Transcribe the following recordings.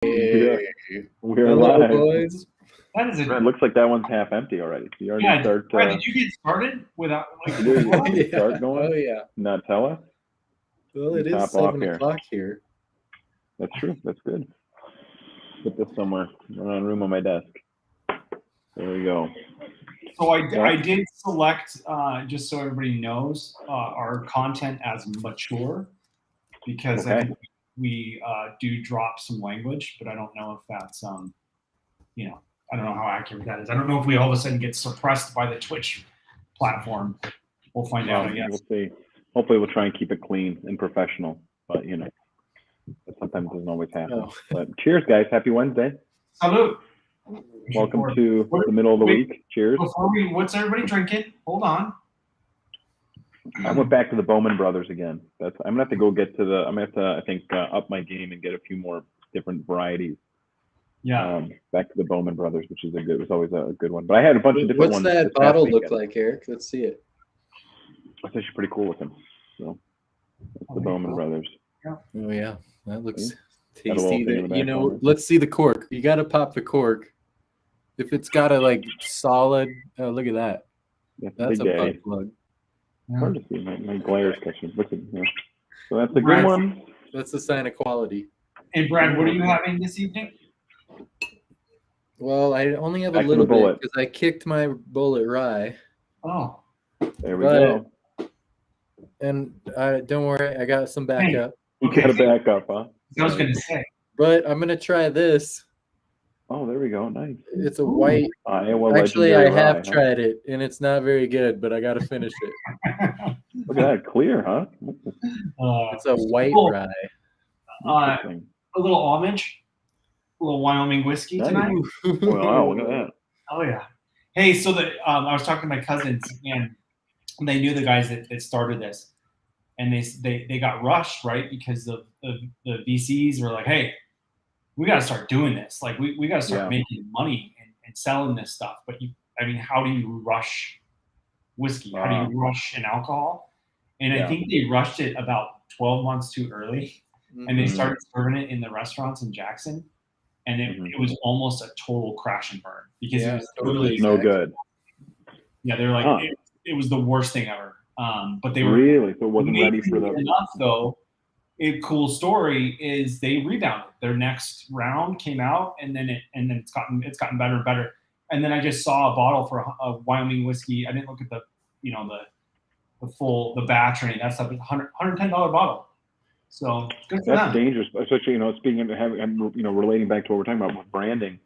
Hey, We're hello, live. boys. That is It looks like that one's half empty already. So you already yeah. start. Brad, did you get started without like? Did you what? start going? Oh, yeah. Not tell us. Well, it is Top off 7 here. o'clock here. That's true. That's good. Put this somewhere. Run room on my desk. There we go. So I did select just so everybody knows our content as mature because I Okay. think we do drop some language, but I don't know if that's I don't know how accurate that is. I don't know if we all of a sudden get suppressed by the Twitch platform. We'll find out, I guess. We'll see. Hopefully, we'll try and keep it clean and professional. But sometimes it doesn't always happen. Oh. But cheers, guys! Happy Wednesday. Salute. Welcome to the middle of the week. Cheers. What's everybody drinking? Hold on. I went back to the Bowman Brothers again. I'm gonna have to go get to the. I'm gonna have to, I think, up my game and get a few more different varieties. Yeah. Back to the Bowman Brothers, which is it was always a good one. But I had a bunch of different ones. What's that bottle look like, Eric? Let's see it. It's actually pretty cool looking. So that's the Bowman Brothers. Oh yeah, that looks Got a little tasty. thing in the back. Let's see the cork. You got to pop the cork. If it's got a solid, oh look at that. That's a bug plug. Hard to see. My glare's catching. Look at here. So that's a good one. That's a sign of quality. And Brad, what are you having this evening? Well, I only have a little bit because I kicked my bullet rye. Oh. There we go. And don't worry, I got some backup. You got a backup, huh? I was going to say. But I'm going to try this. Oh, there we go. Nice. It's a white. Actually, I have tried it, and it's not very good, but I got to finish it. Look at that. Clear, huh? It's a white rye. A little homage. A little Wyoming whiskey tonight. Wow, look at that. Oh, yeah. Hey, so I was talking to my cousins, and they knew the guys that started this. And they got rushed, right? Because the VCs were like, hey, we got to start doing this. Like, we got to start making money and selling this stuff. But, how do you rush whiskey? How do you rush an alcohol? And I think they rushed it about 12 months too early. And they started serving it in the restaurants in Jackson. And it was almost a total crash and burn because it was totally no good. Yeah, they're like, it was the worst thing ever. But they were really, so it wasn't ready for the enough though. A cool story is they rebounded. Their next round came out, and then it's gotten better and better. And then I just saw a bottle for a Wyoming whiskey. I didn't look at the the batch or anything. That's up at $110 bottle. So good for them. That's dangerous, especially speaking of relating back to what we're talking about with branding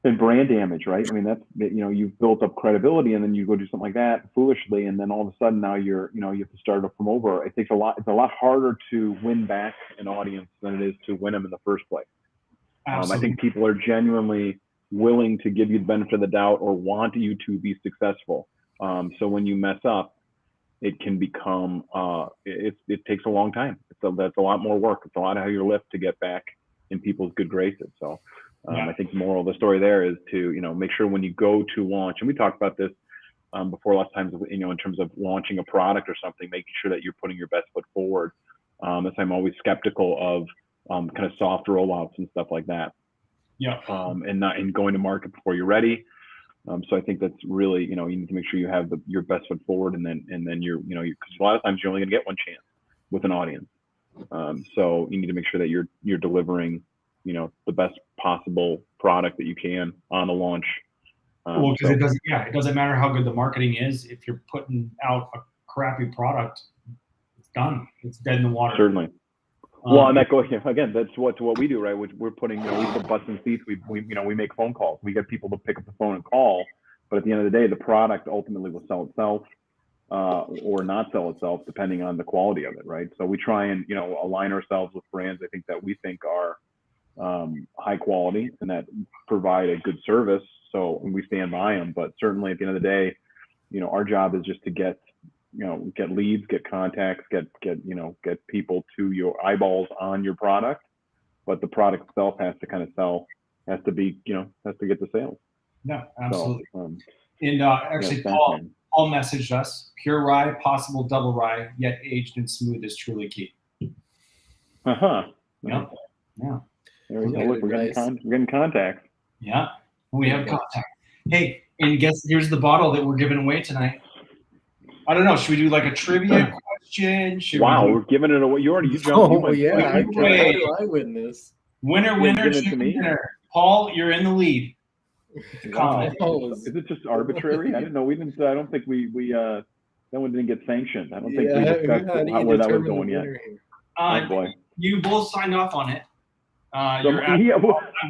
and brand damage, right? I mean, that's you've built up credibility, and then you go do something like that foolishly, and then all of a sudden now you have to start from over. It takes a lot. It's a lot harder to win back an audience than it is to win them in the first place. I think people are genuinely willing to give you the benefit of the doubt or want you to be successful. So when you mess up, it can become it takes a long time. That's a lot more work. It's a lot of heavier lift to get back in people's good graces. So I think the moral of the story there is to make sure when you go to launch, and we talked about this before last times, in terms of launching a product or something, making sure that you're putting your best foot forward. I'm always skeptical of kind of soft rollouts and stuff like that. Yeah. And going to market before you're ready. So I think that's really, you need to make sure you have your best foot forward, and then because a lot of times you're only going to get one chance with an audience. So you need to make sure that you're delivering, the best possible product that you can on the launch. Well, because it doesn't matter how good the marketing is. If you're putting out a crappy product, it's done. It's dead in the water. Certainly. Well, and that goes again. That's what we do, right? We're putting, we put butts in seats. We make phone calls. We get people to pick up the phone and call. But at the end of the day, the product ultimately will sell itself, or not sell itself, depending on the quality of it, right? So we try and align ourselves with brands I think that we think are high quality and that provide a good service. So we stand by them. But certainly at the end of the day, our job is just to get leads, get contacts, get people to your eyeballs on your product. But the product itself has to kind of sell, has to get the sales. Yeah, absolutely. So, actually, Paul messaged us: pure rye, possible double rye, yet aged and smooth is truly key. Yeah. Yeah. There we go. Look, we're getting contact. Yeah, we have contact. Hey, and here's the bottle that we're giving away tonight. I don't know. Should we do like a trivia question? We're giving it away. You jumped. Oh, yeah. How do I win this? Winner, chicken dinner. Paul, you're in the lead. Wow. Is it just arbitrary? I didn't know. I don't think we that one didn't get sanctioned. I don't think we discussed where that was going yet. Oh boy. You both signed off on it.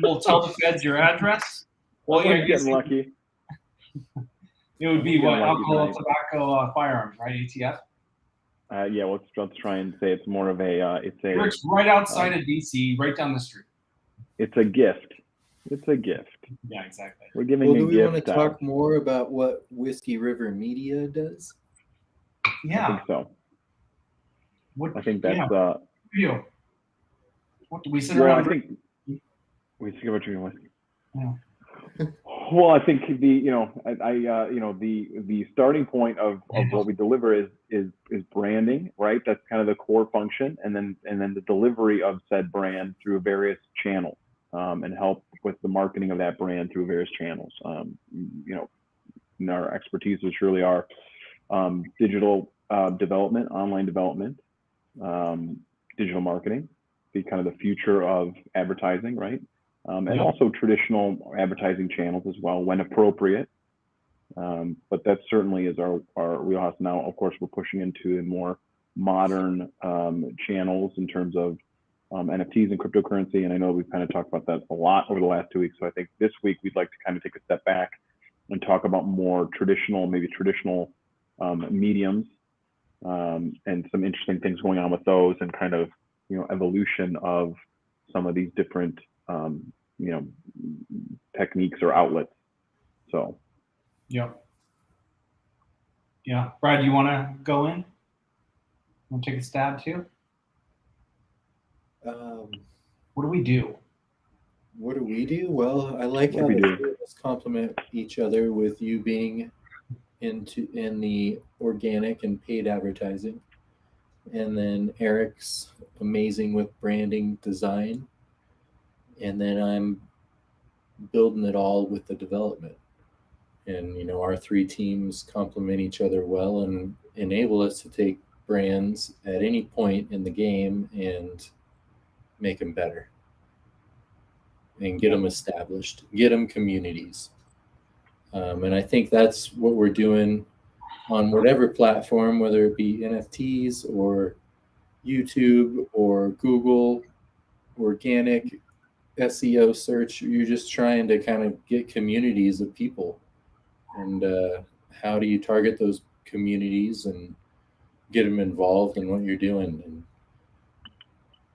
We'll tell the feds your address. Well, you're getting lucky. It would be what alcohol, tobacco, firearms, right? ATF. Yeah. Let's try and say it's more of a. It's right outside of DC, right down the street. It's a gift. It's a gift. Yeah, exactly. We're giving a gift. Do we want to talk more about what Whiskey River Media does? Yeah. I think so. I think that's What do we sit around? I think we see what you mean. Yeah. Well, I think the starting point of what we deliver is branding, right? That's kind of the core function, and then the delivery of said brand through various channels, and help with the marketing of that brand through various channels. And our expertise is really our digital development, online development, digital marketing, be kind of the future of advertising, right? And also traditional advertising channels as well when appropriate. But that certainly is our wheelhouse now. Of course, we're pushing into more modern channels in terms of NFTs and cryptocurrency. And I know we've kind of talked about that a lot over the last 2 weeks. So I think this week we'd like to kind of take a step back and talk about more traditional mediums, and some interesting things going on with those, and kind of evolution of some of these different techniques or outlets. So yeah, Brad, do you want to go in? Want to take a stab too? What do we do? Well, I like how the two of us complement each other, with you being in the organic and paid advertising, and then Eric's amazing with branding design, and then I'm building it all with the development. And our three teams complement each other well and enable us to take brands at any point in the game and make them better and get them established, get them communities. And I think that's what we're doing on whatever platform, whether it be NFTs or YouTube or Google, organic, SEO search. You're just trying to kind of get communities of people. And how do you target those communities and get them involved in what you're doing,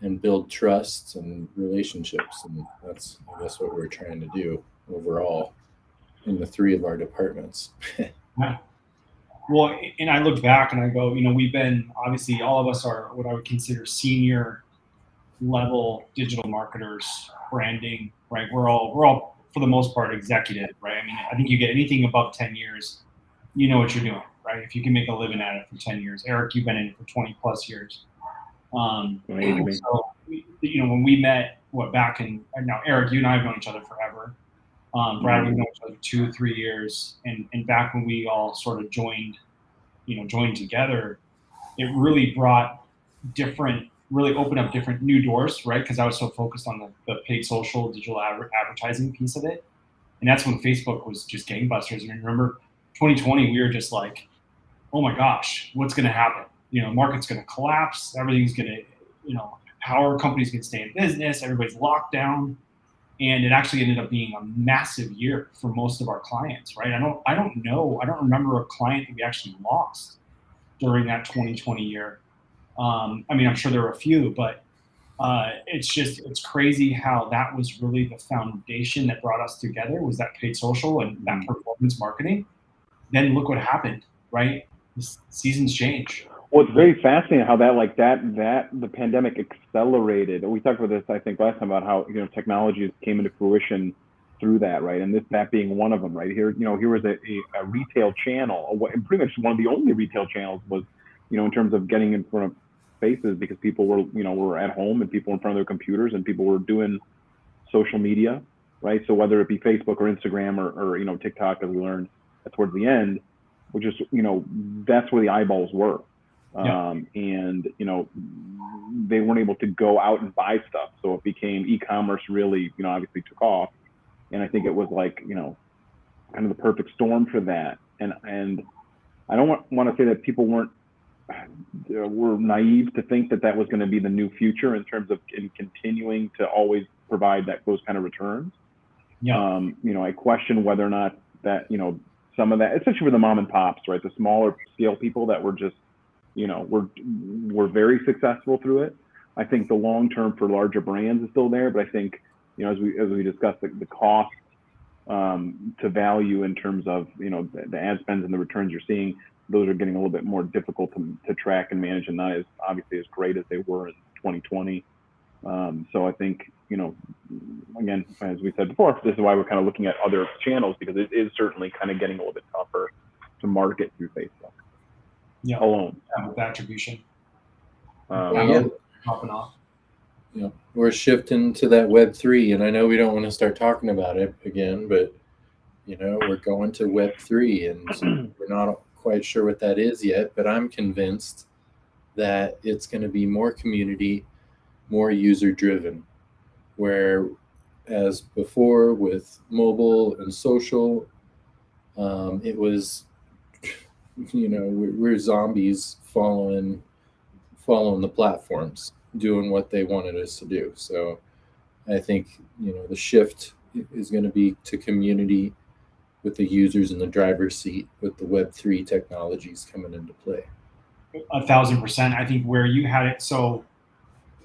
and build trusts and relationships? And that's, I guess, what we're trying to do overall in the three of our departments. Well, and I look back and I go, we've been, obviously all of us are what I would consider senior level digital marketers, branding, right? We're all for the most part executive, right? I mean, I think you get anything above 10 years, you know what you're doing, right? If you can make a living at it for 10 years. Eric, you've been in it for 20 plus years. So, when we met, back in, now Eric, you and I have known each other forever. Brad, we've known each other 2 or 3 years. And back when we all sort of joined together, it really really opened up different new doors, right? Because I was so focused on the paid social digital advertising piece of it. And that's when Facebook was just gangbusters. And remember 2020, we were just like, oh my gosh, what's going to happen? Market's going to collapse. Everything's going to, power companies can stay in business. Everybody's locked down. And it actually ended up being a massive year for most of our clients, right? I don't remember a client that we actually lost during that 2020 year. I mean, I'm sure there were a few, but it's crazy how that was really the foundation that brought us together, was that paid social and that performance marketing. Then look what happened, right? The seasons change. Well, it's very fascinating how the pandemic accelerated. We talked about this, I think, last time, about how technologies came into fruition through that, right? And that being one of them, right? Here was a retail channel, and pretty much one of the only retail channels was, in terms of getting in front of faces, because people were at home and people were in front of their computers and people were doing social media, right? So whether it be Facebook or Instagram or TikTok, as we learned towards the end, which is, that's where the eyeballs were. Yeah. And, they weren't able to go out and buy stuff. So it became e-commerce really, obviously took off. And I think it was like, kind of the perfect storm for that. And I don't want to say that people were naive to think that was going to be the new future in terms of continuing to always provide those kind of returns. Yeah. I question whether or not that, some of that, especially for the mom and pops, right? The smaller scale people that were just, were very successful through it. I think the long term for larger brands is still there, but I think, as we discussed, the cost to value in terms of, the ad spends and the returns you're seeing, those are getting a little bit more difficult to track and manage, and not as obviously as great as they were in 2020. So I think, again, as we said before, this is why we're kind of looking at other channels, because it is certainly kind of getting a little bit tougher to market through Facebook. Yeah. Alone. With attribution. Popping off. We're shifting to that Web3, and I know we don't want to start talking about it again, but we're going to Web3, and we're not quite sure what that is yet, but I'm convinced that it's going to be more community, more user driven, where as before with mobile and social, it was, we're zombies following the platforms, doing what they wanted us to do. So I think, the shift is going to be to community, with the users in the driver's seat, with the Web3 technologies coming into play. 1,000%. I think where you had it, so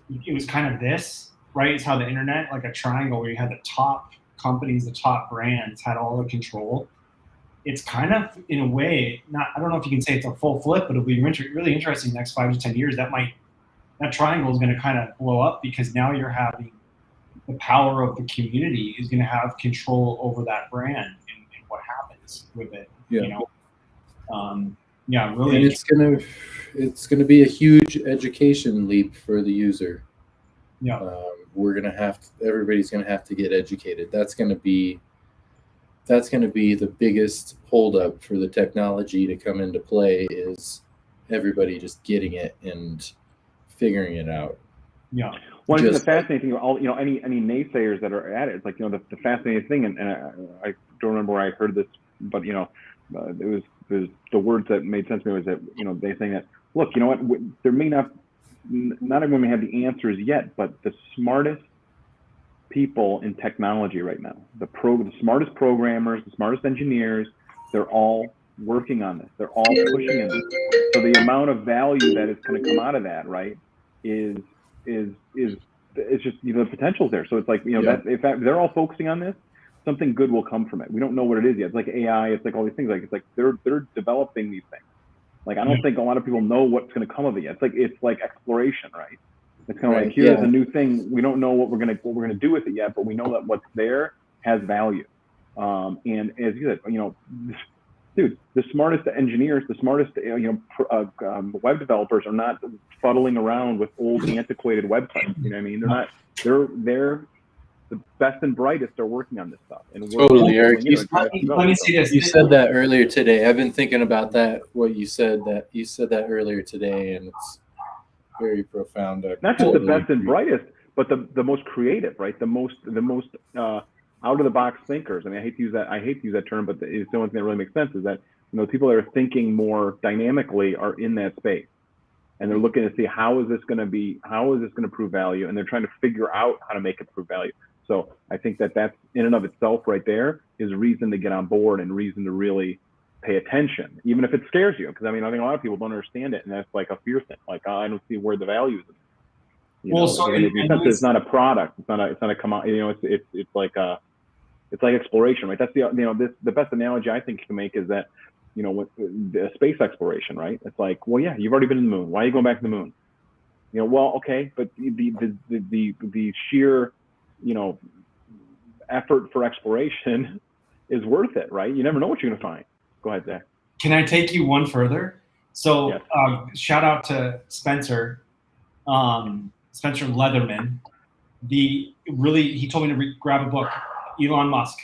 it was kind of this, right? It's how the internet, like a triangle where you had the top companies, the top brands had all the control. It's kind of, in a way, I don't know if you can say it's a full flip, but it'll be really interesting in the next 5 to 10 years. That triangle is going to kind of blow up, because now you're having the power of the community is going to have control over that brand and what happens with it. Yeah. Really. And it's gonna be a huge education leap for the user. Yeah. Everybody's gonna have to get educated. That's gonna be the biggest holdup for the technology to come into play, is everybody just getting it and figuring it out. Yeah. Well, I think the fascinating thing, any naysayers that are at it, it's like, the fascinating thing, and I don't remember where I heard this, but, it was the words that made sense to me was that, they saying that, look, there may not everyone may have the answers yet, but the smartest people in technology right now, the smartest programmers, the smartest engineers, they're all working on this. They're all pushing in this. So the amount of value that is going to come out of that, right, is it's just, the potential's there. So it's like, that if they're all focusing on this, something good will come from it. We don't know what it is yet. It's like AI. It's like all these things. Like, it's like they're developing these things. Like, I don't think a lot of people know what's going to come of it yet. It's like exploration, right? It's kind of like, here's a new thing. We don't know what we're gonna do with it yet, but we know that what's there has value. And as you said, dude, the smartest engineers, the smartest web developers are not fuddling around with old antiquated websites. You know what I mean? They're not. They're the best and brightest are working on this stuff. And totally, Eric. Let me say this. You said that earlier today. I've been thinking about that. What you said that earlier today, and it's very profound. Not just the best and brightest, but the most creative, right? The most out of the box thinkers. I mean, I hate to use that term, but it's the only thing that really makes sense is that people that are thinking more dynamically are in that space, and they're looking to see how is this going to prove value, and they're trying to figure out how to make it prove value. So I think that's in and of itself right there is reason to get on board and reason to really pay attention, even if it scares you. Because I think a lot of people don't understand it, and that's like a fear thing. Like, I don't see where the value is. It's not a product. It's not a commodity. It's like exploration, right? That's the best analogy I think you can make is that the space exploration, right? It's like, well, yeah, you've already been to the moon. Why are you going back to the moon? Well, okay, but the sheer effort for exploration is worth it, right? You never know what you're going to find. Go ahead, Zach. Can I take you one further? So yes. Shout out to Spencer Leatherman, he told me to grab a book, Elon Musk,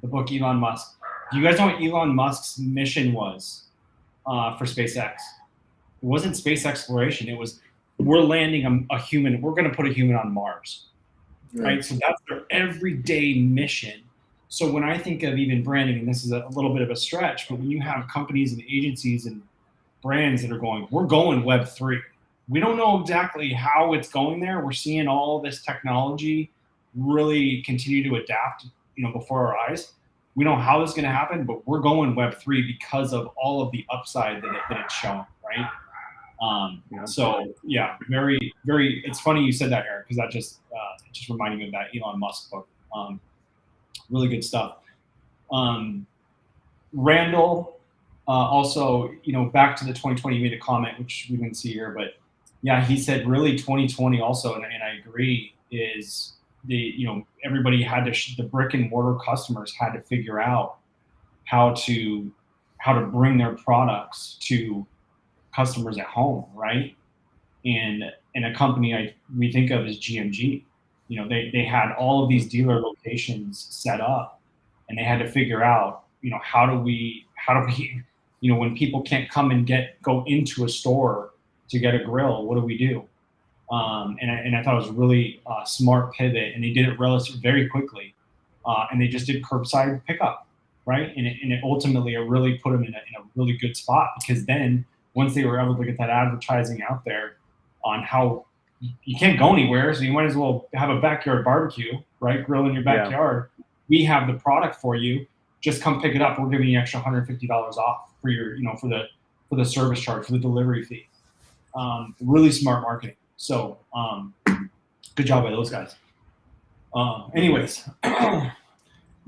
the book Elon Musk. Do you guys know what Elon Musk's mission was for SpaceX? It wasn't space exploration. It was, we're landing a human. We're going to put a human on Mars, right? So that's their everyday mission. So when I think of even branding, and this is a little bit of a stretch, but when you have companies and agencies and brands that are going, we're going Web3. We don't know exactly how it's going there. We're seeing all this technology really continue to adapt, before our eyes. We don't know how this is going to happen, but we're going Web3 because of all of the upside that it's showing, right? So yeah, very, very. It's funny you said that, Eric, because that just reminded me of that Elon Musk book. Really good stuff. Randall, also, back to the 2020, he made a comment which we didn't see here, but yeah, he said really 2020 also, and I agree, is everybody had to, the brick and mortar customers had to figure out how to bring their products to customers at home, right? And a company we think of as GMG, they had all of these dealer locations set up, and they had to figure out, how do we, when people can't come and go into a store to get a grill, what do we do? And I thought it was a really smart pivot, and they did it relatively very quickly, and they just did curbside pickup, right? And it ultimately really put them in a really good spot, because then once they were able to get that advertising out there on how you can't go anywhere, so you might as well have a backyard barbecue, right? Grill in your backyard. Yeah. We have the product for you. Just come pick it up. We're giving you extra $150 off for your, for the service charge, for the delivery fee. Really smart marketing. So good job by those guys. Anyways,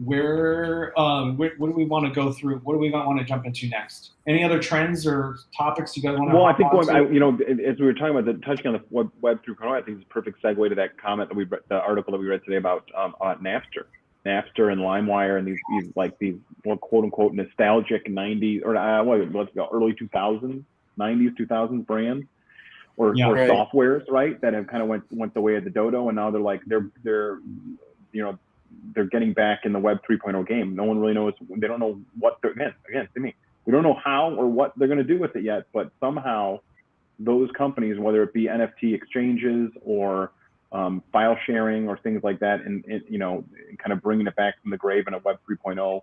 where what do we want to go through? What do we want to jump into next? Any other trends or topics you guys want to? Well, I think as we were talking about touching on the Web 3.0, I think it's a perfect segue to that comment that we read, the article that we read today about Napster and LimeWire, and these quote unquote nostalgic 90s or early 2000s, 90s, 2000s brands or softwares, right? That have kind of went the way of the dodo, and now they're getting back in the Web 3.0 game. No one really knows. They don't know what they're, again, to me, we don't know how or what they're going to do with it yet, but somehow those companies, whether it be NFT exchanges or file sharing or things like that, and kind of bringing it back from the grave in a Web 3.0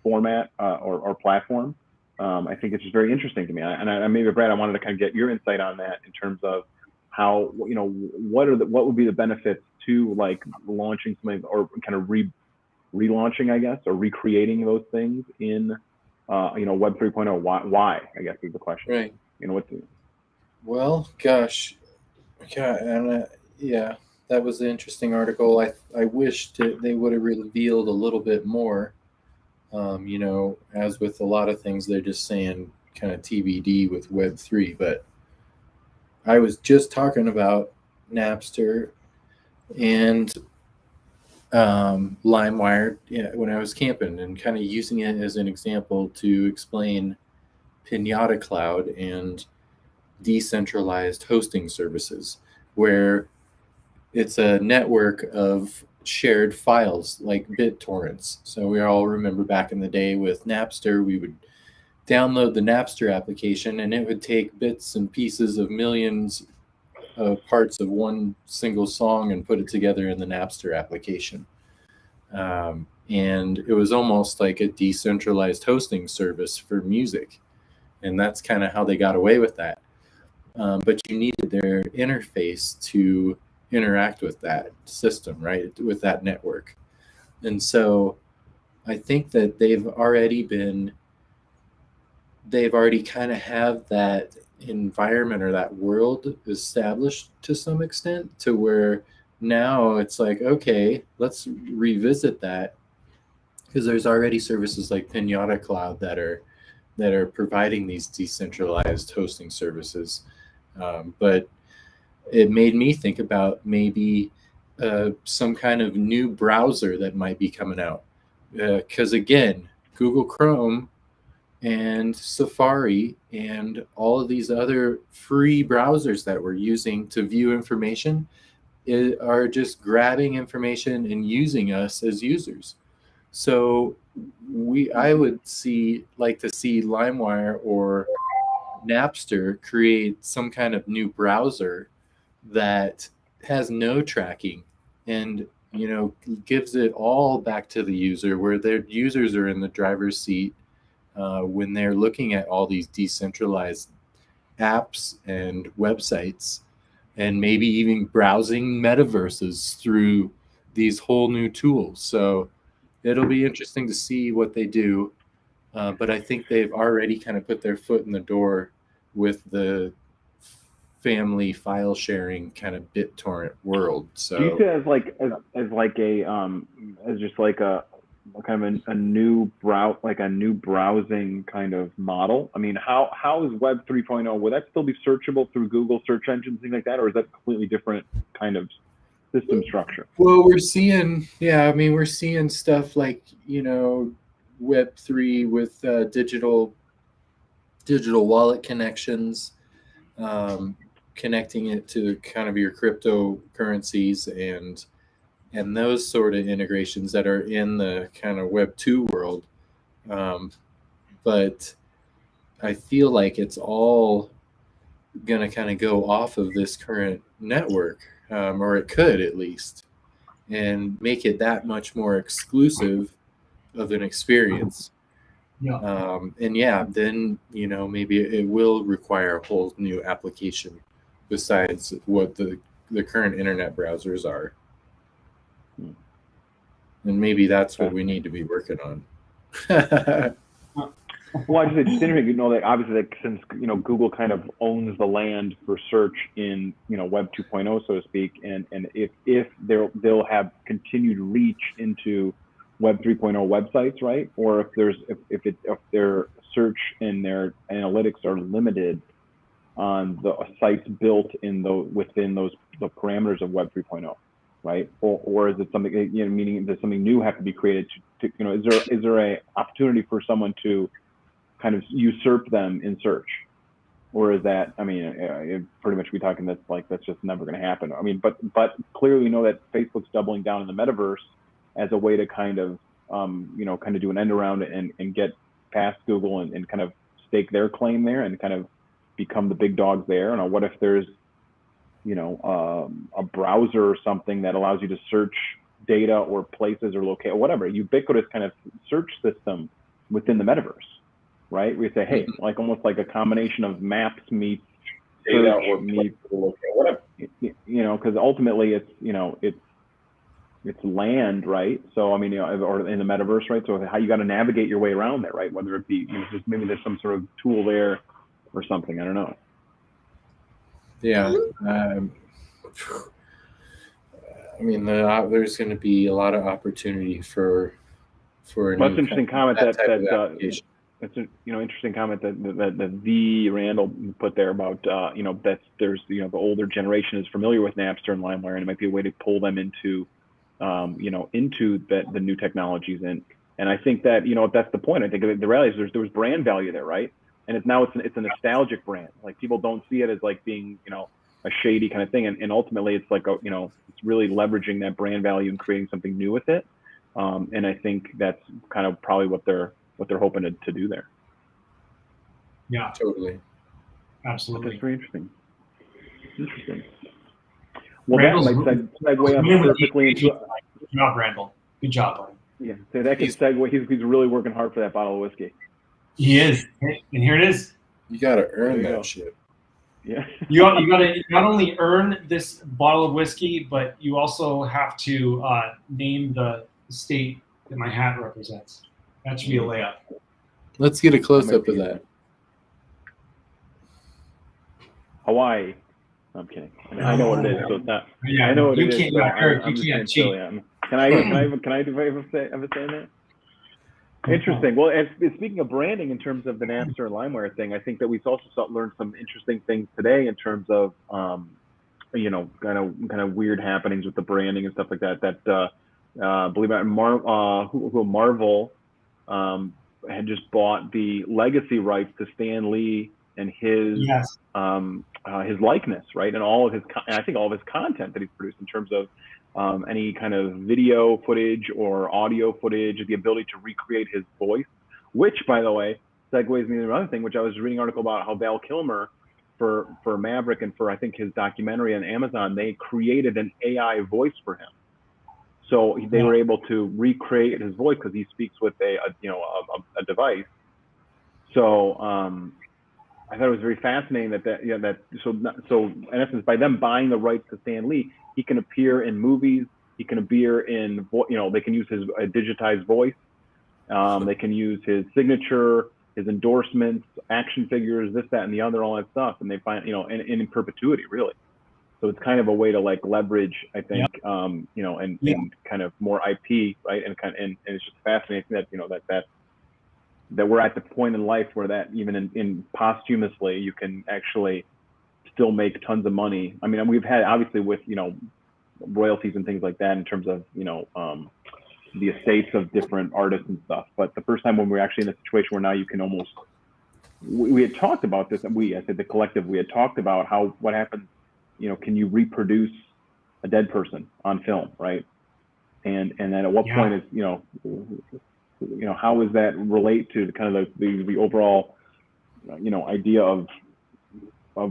format or platform, I think it's just very interesting to me. And maybe, Brad, I wanted to kind of get your insight on that in terms of how, what would be the benefits to like launching something or kind of relaunching, I guess, or recreating those things in Web 3.0. Why, I guess, is the question. Right. Well, gosh, and yeah, that was an interesting article. I wished they would have revealed a little bit more. As with a lot of things, they're just saying kind of TBD with Web 3. But I was just talking about Napster and LimeWire when I was camping, and kind of using it as an example to explain Pinata Cloud and decentralized hosting services, where it's a network of shared files like BitTorrents. So we all remember back in the day with Napster, we would download the Napster application, and it would take bits and pieces of millions of parts of one single song and put it together in the Napster application. And it was almost like a decentralized hosting service for music. And that's kind of how they got away with that. But you needed their interface to interact with that system, right? With that network. And so I think that they've already kind of have that environment or that world established to some extent, to where now it's like, okay, let's revisit that, because there's already services like Pinata Cloud that are providing these decentralized hosting services. But it made me think about maybe some kind of new browser that might be coming out, because again, Google Chrome and Safari and all of these other free browsers that we're using to view information, are just grabbing information and using us as users. So I would like to see LimeWire or Napster create some kind of new browser that has no tracking and gives it all back to the user, where their users are in the driver's seat when they're looking at all these decentralized apps and websites, and maybe even browsing metaverses through these whole new tools. So it'll be interesting to see what they do. But I think they've already kind of put their foot in the door with the family file sharing kind of BitTorrent world. So do you see it as like as just like a kind of a new browsing kind of model? I mean, how is Web 3.0? Will that still be searchable through Google search engines, things like that, or is that a completely different kind of system structure? Well, we're seeing stuff like Web3 with digital wallet connections, connecting it to kind of your cryptocurrencies and those sort of integrations that are in the kind of Web 2 world. But I feel like it's all going to kind of go off of this current network, or it could at least, and make it that much more exclusive of an experience. Yeah. And yeah, then maybe it will require a whole new application besides what the current internet browsers are. And maybe that's what we need to be working on. Well, I just it's interesting, that obviously that since Google kind of owns the land for search in Web 2.0, so to speak, and if they'll have continued reach into Web 3.0 websites, right? Or if their search and their analytics are limited on the sites built within the parameters of Web 3.0, right? Or is it something, meaning does something new have to be created to is there a opportunity for someone to kind of usurp them in search? Or is that, I mean, pretty much we talking that's just never going to happen. I mean, but clearly we know that Facebook's doubling down in the metaverse as a way to kind of do an end around and get past Google and kind of stake their claim there and kind of become the big dogs there. And what if there's a browser or something that allows you to search data or places or locate or whatever, ubiquitous kind of search system within the metaverse, right? We say, hey, like almost like a combination of maps meets data or meets whatever, because ultimately it's land, right? So I mean, or in the metaverse, right? So how you got to navigate your way around there, right? Whether it be just maybe there's some sort of tool there or something. I don't know. Yeah. I mean, there's going to be a lot of opportunity for that's an interesting comment that that's an interesting comment that V Randall put there about that there's the older generation is familiar with Napster and LimeWire, and it might be a way to pull them into into the new technologies, and I think that that's the point. I think the reality is there was brand value there, right? And it's a nostalgic brand. Like people don't see it as like being a shady kind of thing, and ultimately it's like it's really leveraging that brand value and creating something new with it. And I think that's kind of probably what they're hoping to do there. Yeah, totally, absolutely. That's very interesting. Interesting. Well, that might segue up perfectly into. Good job, Randall. Good job, buddy. Yeah, so that could segue. He's really working hard for that bottle of whiskey. He is, and here it is. You got to earn that shit. Yeah. You got to not only earn this bottle of whiskey, but you also have to name the state that my hat represents. That should be a layup. Let's get a close up of that. Hawaii. I'm kidding. I know what it is, so it's not. Yeah, I know what it is. Eric, you can't cheat. Can I ever say that? Interesting. Well, speaking of branding, in terms of the Napster and LimeWire thing, I think that we've also learned some interesting things today in terms of, kind of weird happenings with the branding and stuff like that. That believe it or not, Marvel had just bought the legacy rights to Stan Lee and Yes. his likeness, right, and all of his, and I think all of his content that he's produced in terms of any kind of video footage or audio footage, the ability to recreate his voice, which, by the way, segues me to another thing, which I was reading an article about how Val Kilmer, for Maverick and for I think his documentary on Amazon, they created an AI voice for him. So they were able to recreate his voice because he speaks with a device. So I thought it was very fascinating so in essence, by them buying the rights to Stan Lee, he can appear in movies, he can appear in, they can use his digitized voice, they can use his signature, his endorsements, action figures, this, that, and the other, all that stuff, and they find, in perpetuity, really. So it's kind of a way to like leverage, I think, and kind of more IP, right? And it's just fascinating that that we're at the point in life where that even in posthumously you can actually still make tons of money. I mean, we've had obviously with royalties and things like that in terms of the estates of different artists and stuff. But the first time when we're actually in a situation where now you can almost, we had talked about this, and I said the collective, we had talked about what happens, can you reproduce a dead person on film, right? And then at what point is, how does that relate to kind of the overall, idea of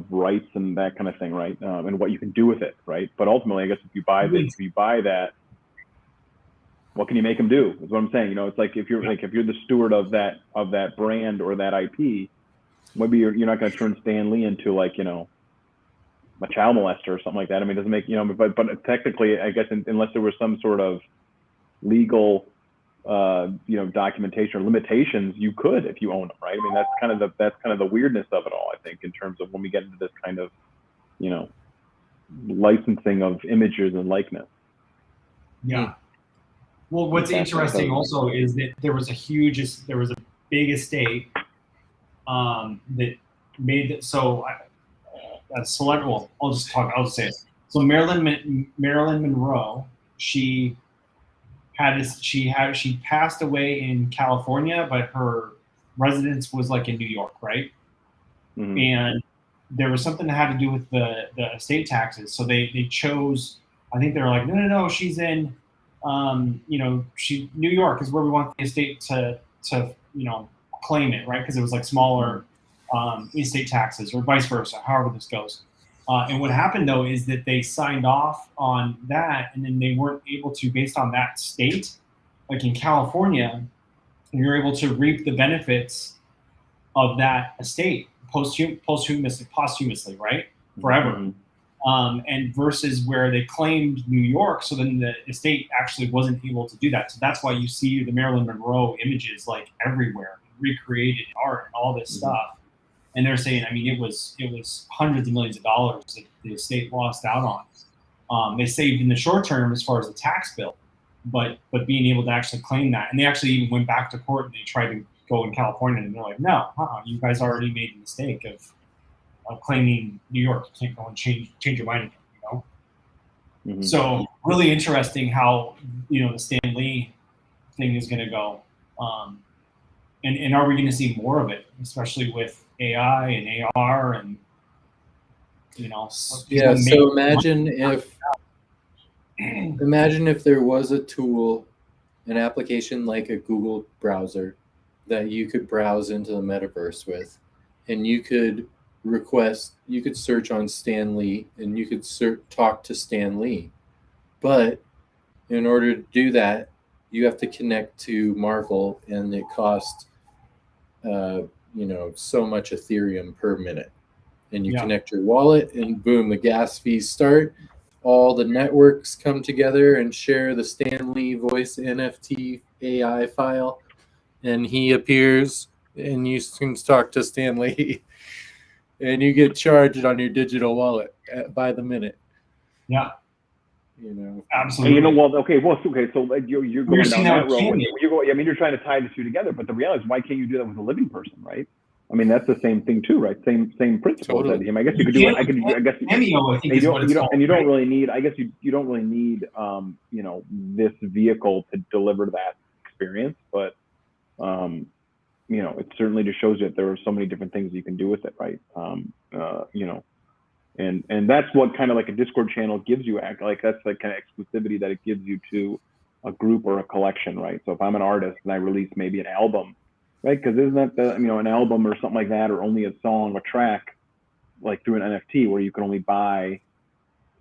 rights and that kind of thing, right? And what you can do with it, right? But ultimately, I guess if you buy that, what can you make them do? Is what I'm saying. It's like if you're the steward of that brand or that IP, maybe you're not going to turn Stan Lee into a child molester or something like that. I mean, it doesn't make but technically, I guess unless there was some sort of legal documentation or limitations, you could if you own them, right? I mean, that's kind of the weirdness of it all, I think, in terms of when we get into this kind of licensing of images and likeness. Yeah. Well, what's interesting also is that there was a big estate that made it so a select. Well, I'll just say it. So Marilyn Monroe, she passed away in California, but her residence was like in New York, right? Mm-hmm. And there was something that had to do with the estate taxes. So they chose. I think they were like, no, she's in. New York is where we want the estate to claim it, right? Because it was like smaller estate taxes, or vice versa, however this goes. And what happened though is that they signed off on that, and then they weren't able to, based on that state, like in California, you're able to reap the benefits of that estate posthumously, right? Forever. Mm-hmm. And versus where they claimed New York, so then the estate actually wasn't able to do that. So that's why you see the Marilyn Monroe images like everywhere, recreated art and all this stuff. And they're saying, I mean, it was hundreds of millions of dollars that the estate lost out on. They saved in the short term as far as the tax bill, but being able to actually claim that, and they actually even went back to court and they tried to go in California, and they're like, no, you guys already made the mistake of claiming New York. You can't go and change your mind again, Mm-hmm. So really interesting how the Stan Lee thing is going to go, and are we going to see more of it, especially with AI and AR and Yeah. So imagine if there was a tool, an application like a Google browser that you could browse into the metaverse with, and you could search on Stan Lee, and you could talk to Stan Lee. But in order to do that, you have to connect to Marvel, and it costs so much Ethereum per minute. And you connect your wallet, and boom, the gas fees start. All the networks come together and share the Stan Lee voice NFT AI file, and he appears, and you can talk to Stan Lee, and you get charged on your digital wallet by the minute. Yeah. Absolutely. And so you're going down that road. You're trying to tie the two together, but the reality is, why can't you do that with a living person, right? I mean, that's the same thing too, right? Same principle. Totally. I guess you could do it. You don't really need. I guess you don't really need this vehicle to deliver that experience. But it certainly just shows you that there are so many different things you can do with it, right? And that's what kind of like a Discord channel gives you, like that's the kind of exclusivity that it gives you to a group or a collection, right? So if I'm an artist and I release maybe an album, right? Because isn't that an album or something like that, or only a song, a track, like through an NFT where you can only buy,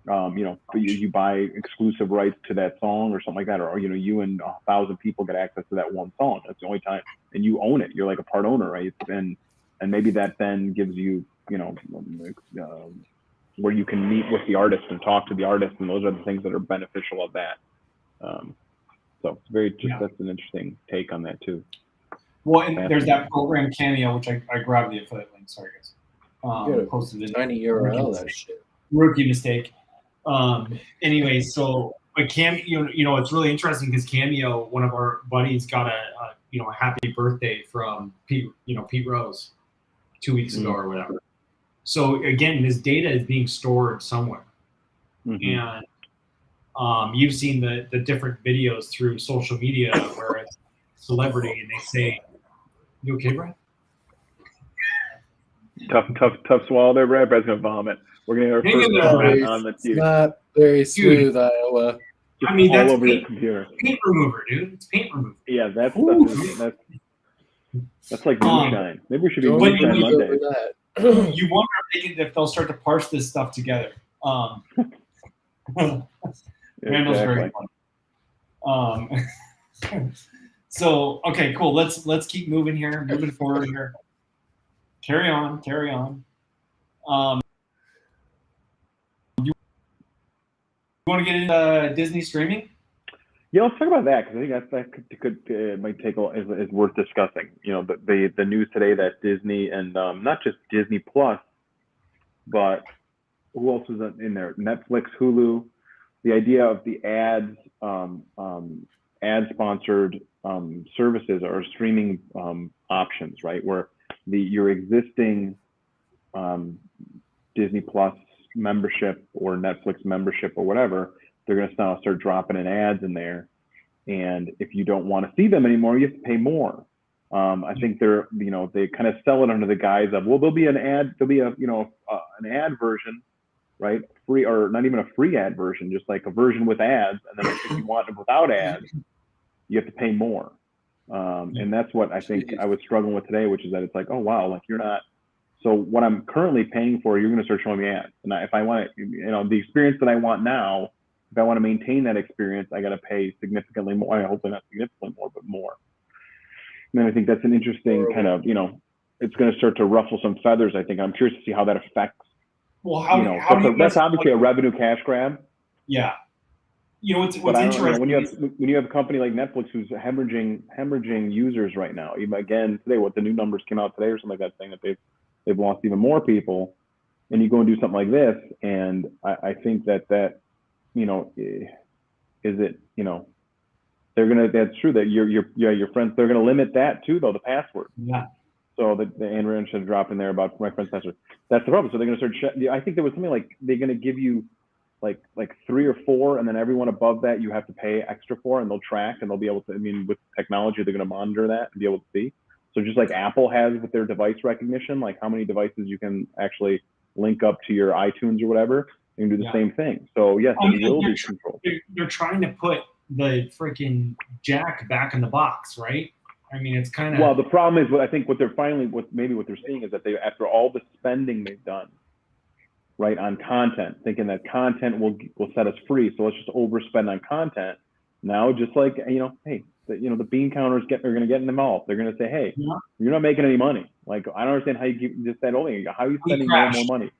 you buy exclusive rights to that song or something like that, or you and 1,000 people get access to that one song. That's the only time, and you own it. You're like a part owner, right? And maybe that then gives you, where you can meet with the artist and talk to the artist, and those are the things that are beneficial of that. So it's that's an interesting take on that too. Well, and there's that program Cameo, which I grabbed the affiliate link. Sorry, guys. Posted it. Tiny URL, that shit. Rookie mistake. Anyway, so but it's really interesting because Cameo, one of our buddies, got a happy birthday from Pete Rose 2 weeks ago or whatever. So again, this data is being stored somewhere, and you've seen the different videos through social media where it's celebrity and they say, "You okay, Brad?" Tough swallow there, Brad. Brad's gonna vomit. We're gonna have our first comment on the TV. Not very smooth, Iowa. Just all over your computer. Paint remover, dude. It's paint remover. Yeah, that's like moonshine. Maybe we should be moonshine Monday. You wonder if they'll start to parse this stuff together. Randall's very funny. So okay, cool. Let's keep moving here, moving forward here. Carry on. You want to get into Disney streaming? Yeah, let's talk about that because I think that might take is worth discussing. The news today that Disney and not just Disney Plus, but who else is in there? Netflix, Hulu. The idea of the ad-sponsored services or streaming options, right? Where your existing Disney Plus membership or Netflix membership or whatever, they're going to now start dropping in ads in there. And if you don't want to see them anymore, you have to pay more. I think they kind of sell it under the guise of, well, there'll be an ad version, right? Free, or not even a free ad version, just like a version with ads. And then if you want it without ads, you have to pay more. And that's what I think I was struggling with today, which is that it's like, oh, wow, like you're not. So what I'm currently paying for, you're going to start showing me ads. And if I want the experience that I want now, if I want to maintain that experience, I got to pay significantly more. Hopefully not significantly more, but more. And then I think that's an interesting kind of, it's going to start to ruffle some feathers. I think I'm curious to see how that affects. Well, that's obviously a revenue cash grab. Yeah. What's interesting when you have a company like Netflix who's hemorrhaging users right now. Even again today, what the new numbers came out today or something like that, saying that they've lost even more people, and you go and do something like this, and I think that they're gonna. That's true that your friends, they're gonna limit that too, though, the password. Yeah. So the Andrew should drop in there about my friend's password. That's the problem. So they're gonna start. I think there was something like they're gonna give you like 3 or 4, and then everyone above that you have to pay extra for, and they'll track, and they'll be able to. I mean, with technology, they're gonna monitor that and be able to see. So just like Apple has with their device recognition, like how many devices you can actually link up to your iTunes or whatever, you can do the same thing. So yes, it will be controlled. They're trying to put the freaking jack back in the box, right? I mean, it's kind of. Well, the problem is, I think what they're seeing is that after all the spending they've done, right, on content, thinking that content will set us free, so let's just overspend on content. Now, just like hey, the bean counters are going to get involved. They're going to say, hey, you're not making any money. Like, I don't understand how you just that only. How are you spending more and more money?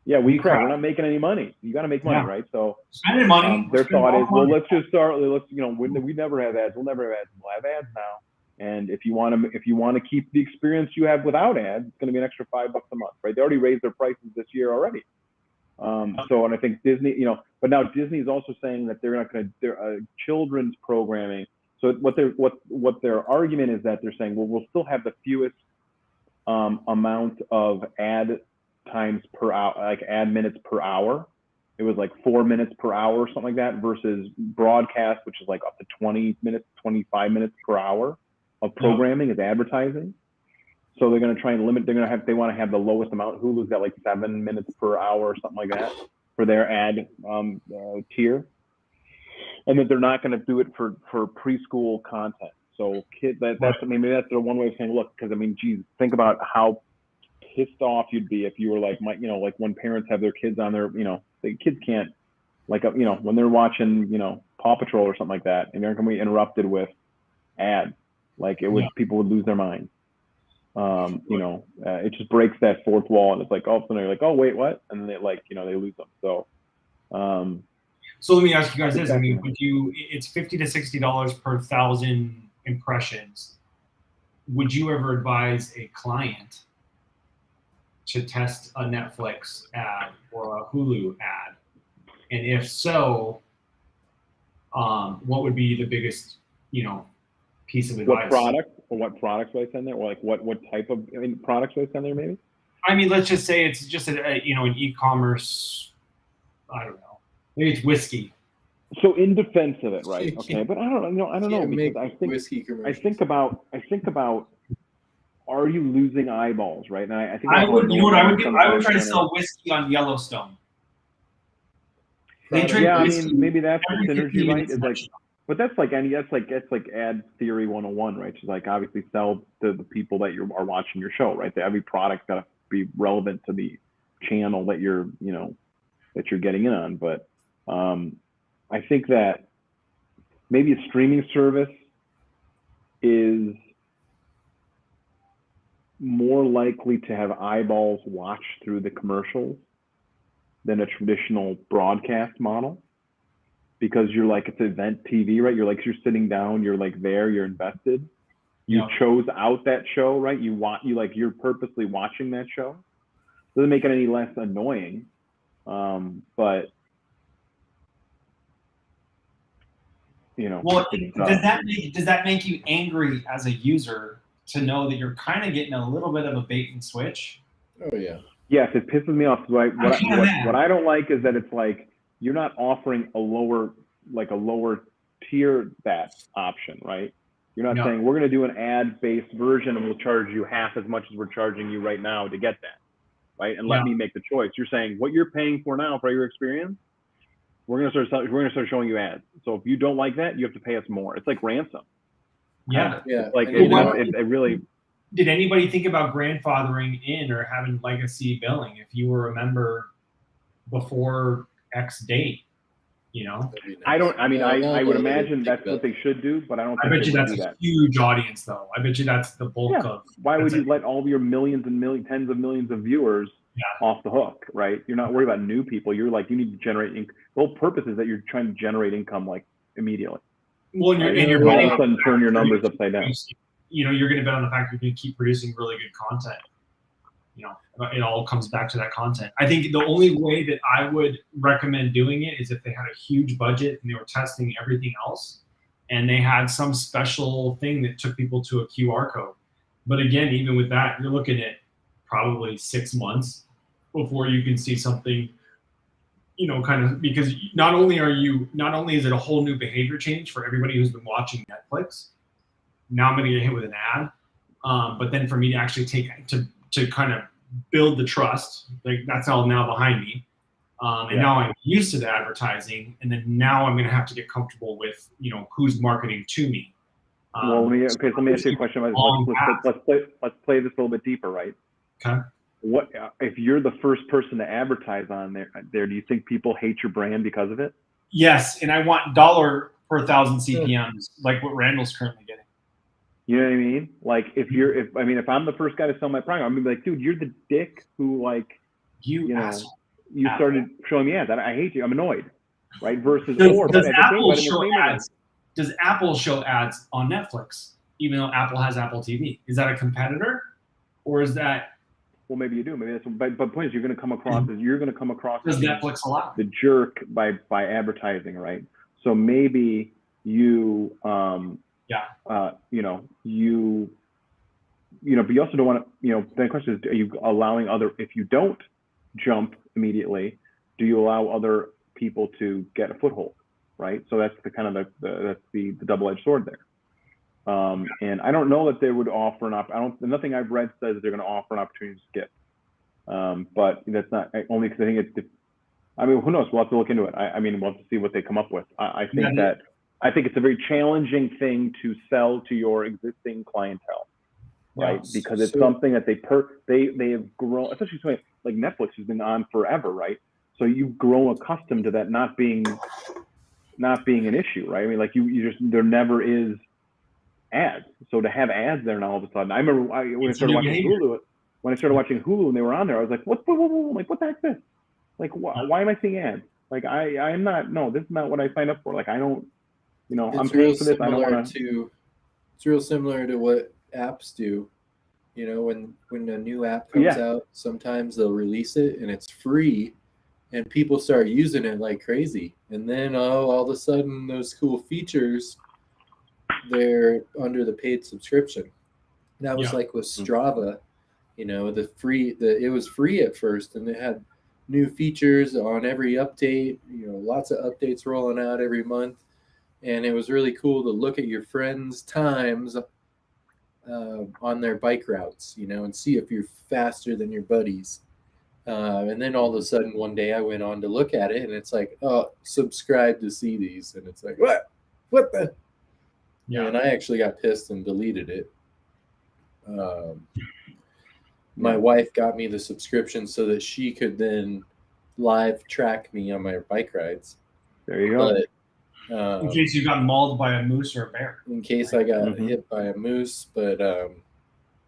Yeah, we crash. We're not making any money. You got to make money, right? So spending money. Their thought is, well, let's just start. We never have ads. We'll never have ads. We'll have ads now. And if you want to keep the experience you have without ads, it's going to be an extra $5 a month, right? They already raised their prices this year already. And I think Disney, but now Disney is also saying that they're not going to children's programming. So what their argument is that they're saying, well, we'll still have the fewest amount of ad times per hour, like ad minutes per hour. It was like 4 minutes per hour or something like that, versus broadcast, which is like up to 20 minutes, 25 minutes per hour of programming is advertising. So they're going to try and limit. They want to have the lowest amount. Hulu's got like 7 minutes per hour or something like that for their ad tier, and that they're not going to do it for preschool content. So maybe that's the one way of saying, look, because I mean, geez, think about how pissed off you'd be if you were like like when parents have their kids on their, the kids can't, like, when they're watching, Paw Patrol or something like that, and they're going to be interrupted with ads. Like people would lose their mind. It just breaks that fourth wall, and it's like all of a sudden you're like, oh wait, what? And then they they lose them. So, so let me ask you guys this: I mean, it's $50 to $60 per 1,000 impressions. Would you ever advise a client to test a Netflix ad or a Hulu ad? And if so, what would be the biggest, piece of advice? What products would I send there? Or like what type of products would I send there maybe? I mean, let's just say it's just an e-commerce, I don't know. Maybe it's whiskey. So in defense of it, right? Okay, but I don't know because I think about are you losing eyeballs, right? And I think I would try to sell whiskey on Yellowstone. They drink whiskey. I mean, maybe that's the synergy, right? Is like, but that's like ad theory 101, right? It's like obviously sell to the people that are watching your show, right? Every product's got to be relevant to the channel that you're getting in on. But I think that maybe a streaming service is more likely to have eyeballs watch through the commercials than a traditional broadcast model, because you're like, it's event TV, right? You're sitting down, you're like there, you're invested. You chose out that show, right? You're purposely watching that show. Doesn't make it any less annoying, but well, does that make you angry as a user to know that you're kind of getting a little bit of a bait and switch? Oh yeah. Yes, it pisses me off. What I don't like is that it's like you're not offering a lower tier that option, right? You're not saying we're going to do an ad-based version and we'll charge you half as much as we're charging you right now to get that, right? And let me make the choice. You're saying what you're paying for now for your experience, we're going to start showing you ads. So if you don't like that, you have to pay us more. It's like ransom. Yeah. Like it really. Did anybody think about grandfathering in or having legacy billing if you were a member before X date? Nice. I would imagine that's what they should do, but I don't think I bet you that's a huge audience, though. I bet you that's the bulk of. Why would you let all of your millions and tens of millions of viewers off the hook, right? You're not worried about new people. You're like, you need to generate income. The whole purpose is that you're trying to generate income like immediately. Well, and you're all of a sudden turn your numbers upside down. You're going to bet on the fact you're going to keep producing really good content. It all comes back to that content. I think the only way that I would recommend doing it is if they had a huge budget and they were testing everything else and they had some special thing that took people to a QR code. But again, even with that, you're looking at probably 6 months before you can see something, kind of, because not only is it a whole new behavior change for everybody who's been watching Netflix. Now I'm going to get hit with an ad. But then for me to actually to kind of build the trust, like that's all now behind me. And now I'm used to the advertising, and then now I'm going to have to get comfortable with, who's marketing to me. Well, let me ask you a question. Let's play this a little bit deeper, right? Okay. What if you're the first person to advertise on there? Do you think people hate your brand because of it? Yes, and I want $1 per 1,000 CPMs, like what Randall's currently getting. You know what I mean? Like if I'm the first guy to sell my product, I'm gonna be like, dude, you're the dick who you started showing me ads. I hate you. I'm annoyed, right? Versus does Apple show ads on Netflix, even though Apple has Apple TV? Is that a competitor, or is that? Well, maybe you do. Maybe that's. But the point is, you're going to come across Does Netflix allow the jerk by advertising, right? So maybe you. But you also don't want to, the question is, are you allowing if you don't jump immediately, do you allow other people to get a foothold, right? So that's the kind of the double-edged sword there. And I don't know that they would offer nothing I've read says that they're going to offer an opportunity to skip. But that's not only because I think who knows? We'll have to look into it. We'll have to see what they come up with. I think it's a very challenging thing to sell to your existing clientele, right? Because it's something that they have grown, especially something like Netflix has been on forever, right? So you've grown accustomed to that not being an issue, right? I mean, like there never is ads. So to have ads there now all of a sudden, I remember when I started watching Hulu and they were on there, I was like, what the heck is this? Like, why am I seeing ads? Like, I'm not, no, this is not what I signed up for. Like, I don't, I'm paying for this. I don't want to. It's real similar to what apps do. When a new app comes out, sometimes they'll release it and it's free and people start using it like crazy. And then all of a sudden those cool features, they're under the paid subscription. That was like with Strava, it was free at first and it had new features on every update, lots of updates rolling out every month. And it was really cool to look at your friends' times on their bike routes, and see if you're faster than your buddies. And then all of a sudden one day I went on to look at it and it's like, oh, subscribe to see these. And it's like, what the? Yeah. And I actually got pissed and deleted it. My wife got me the subscription so that she could then live track me on my bike rides. There you go. But, in case you got mauled by a moose or a bear. In case I got hit by a moose, but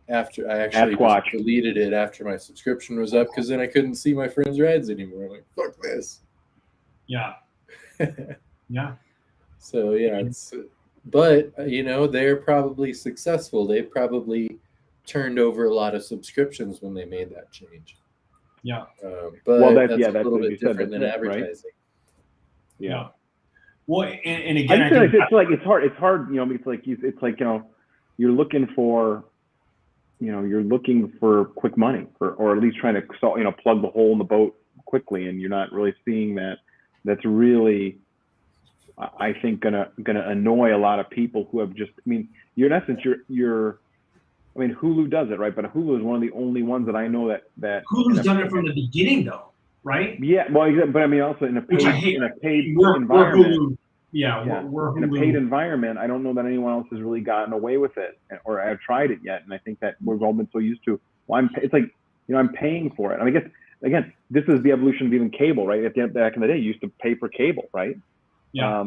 after I actually just deleted it after my subscription was up, because then I couldn't see my friends' rides anymore. I'm like, fuck this. Yeah. Yeah. So but they're probably successful. They probably turned over a lot of subscriptions when they made that change. Yeah. But that's a little bit different than advertising. Right? Yeah. Well, and again, I think it's hard. It's hard. You're looking for, you're looking for quick money, or at least trying to plug the hole in the boat quickly, and you're not really seeing that. That's really, I think, gonna annoy a lot of people who have just. I mean, in essence, you're. I mean, Hulu does it, right? But Hulu is one of the only ones that I know that Hulu's done it from the beginning, though, right? Yeah, well, but I mean, also in a paid environment. We're Hulu. In a paid environment, I don't know that anyone else has really gotten away with it or have tried it yet. And I think that we've all been so used to. Well, it's like, I'm paying for it. I mean, I guess again, this is the evolution of even cable, right? Back in the day, you used to pay for cable, right? Yeah.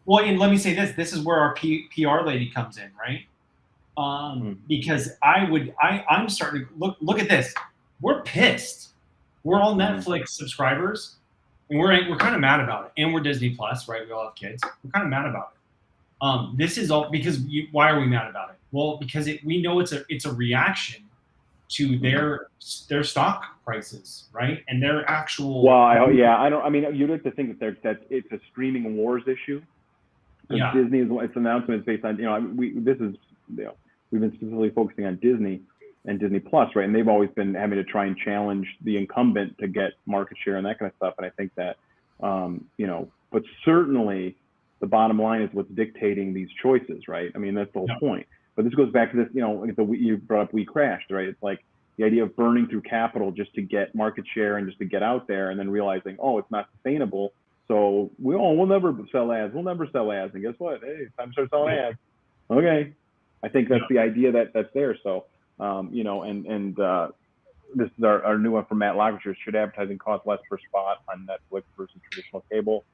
Well, and let me say this. This is where our PR lady comes in, right? Because I'm starting to look at this. We're pissed. We're all Netflix subscribers, and we're kind of mad about it. And we're Disney Plus, right? We all have kids. We're kind of mad about it. This is all because why are we mad about it? Well, because we know it's a reaction to their stock prices, right? And their actual. Well, I don't. I mean, you'd like to think that it's a streaming wars issue. Yeah. Disney its announcement is based on we've been specifically focusing on Disney and Disney Plus, right? And they've always been having to try and challenge the incumbent to get market share and that kind of stuff. And I think that, but certainly the bottom line is what's dictating these choices, right? I mean, that's the whole point. But this goes back to this, you brought up We Crashed, right? It's like the idea of burning through capital just to get market share and just to get out there, and then realizing, oh, it's not sustainable. So we'll never sell ads. We'll never sell ads. And guess what? Hey, it's time to start selling ads. Okay. I think that's the idea that's there. So, this is our new one from Matt Lockridge. Should advertising cost less per spot on Netflix versus traditional cable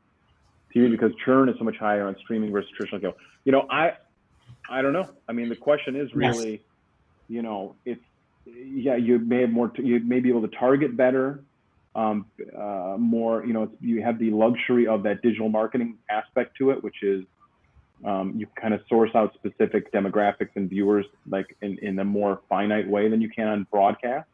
TV because churn is so much higher on streaming versus traditional cable? I don't know. I mean, the question is really, it's you may have more. You may be able to target better, more. You have the luxury of that digital marketing aspect to it, which is. You kind of source out specific demographics and viewers like in a more finite way than you can on broadcast.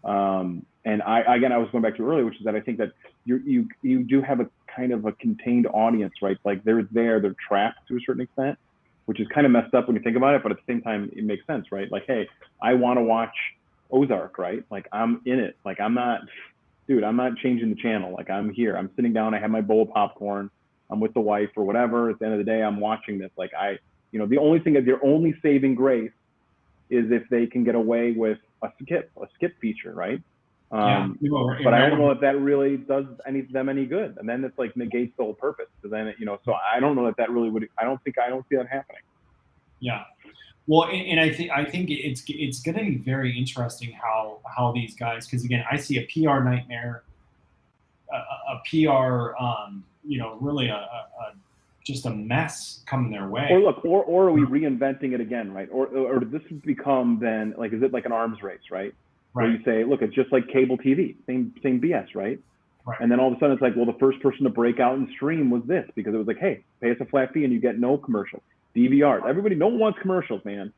And I was going back to earlier, which is that I think that you do have a kind of a contained audience, right? Like they're trapped to a certain extent, which is kind of messed up when you think about it, but at the same time, it makes sense, right? Like, hey, I want to watch Ozark, right? Like I'm in it. Like I'm not changing the channel. Like I'm here, I'm sitting down, I have my bowl of popcorn, I'm with the wife or whatever. At the end of the day, I'm watching this. Like You know, the only thing that their only saving grace is if they can get away with a skip feature, right? But I don't know if that really does them any good, and then it's like negates the whole purpose. So then, you know, so I don't know that really would. I don't see that happening. Yeah. Well, and I think it's going to be very interesting how these guys, because again, I see a PR nightmare, a PR, you know, really just a mess coming their way. Or look, or are we reinventing it again, right? Or did this become then like, is it like an arms race, right? Where you say, look, it's just like cable TV, same BS, right? Right. And then all of a sudden it's like, well, the first person to break out and stream was this, because it was like, hey, pay us a flat fee and you get no commercial. DVR. Everybody, no one wants commercials, man.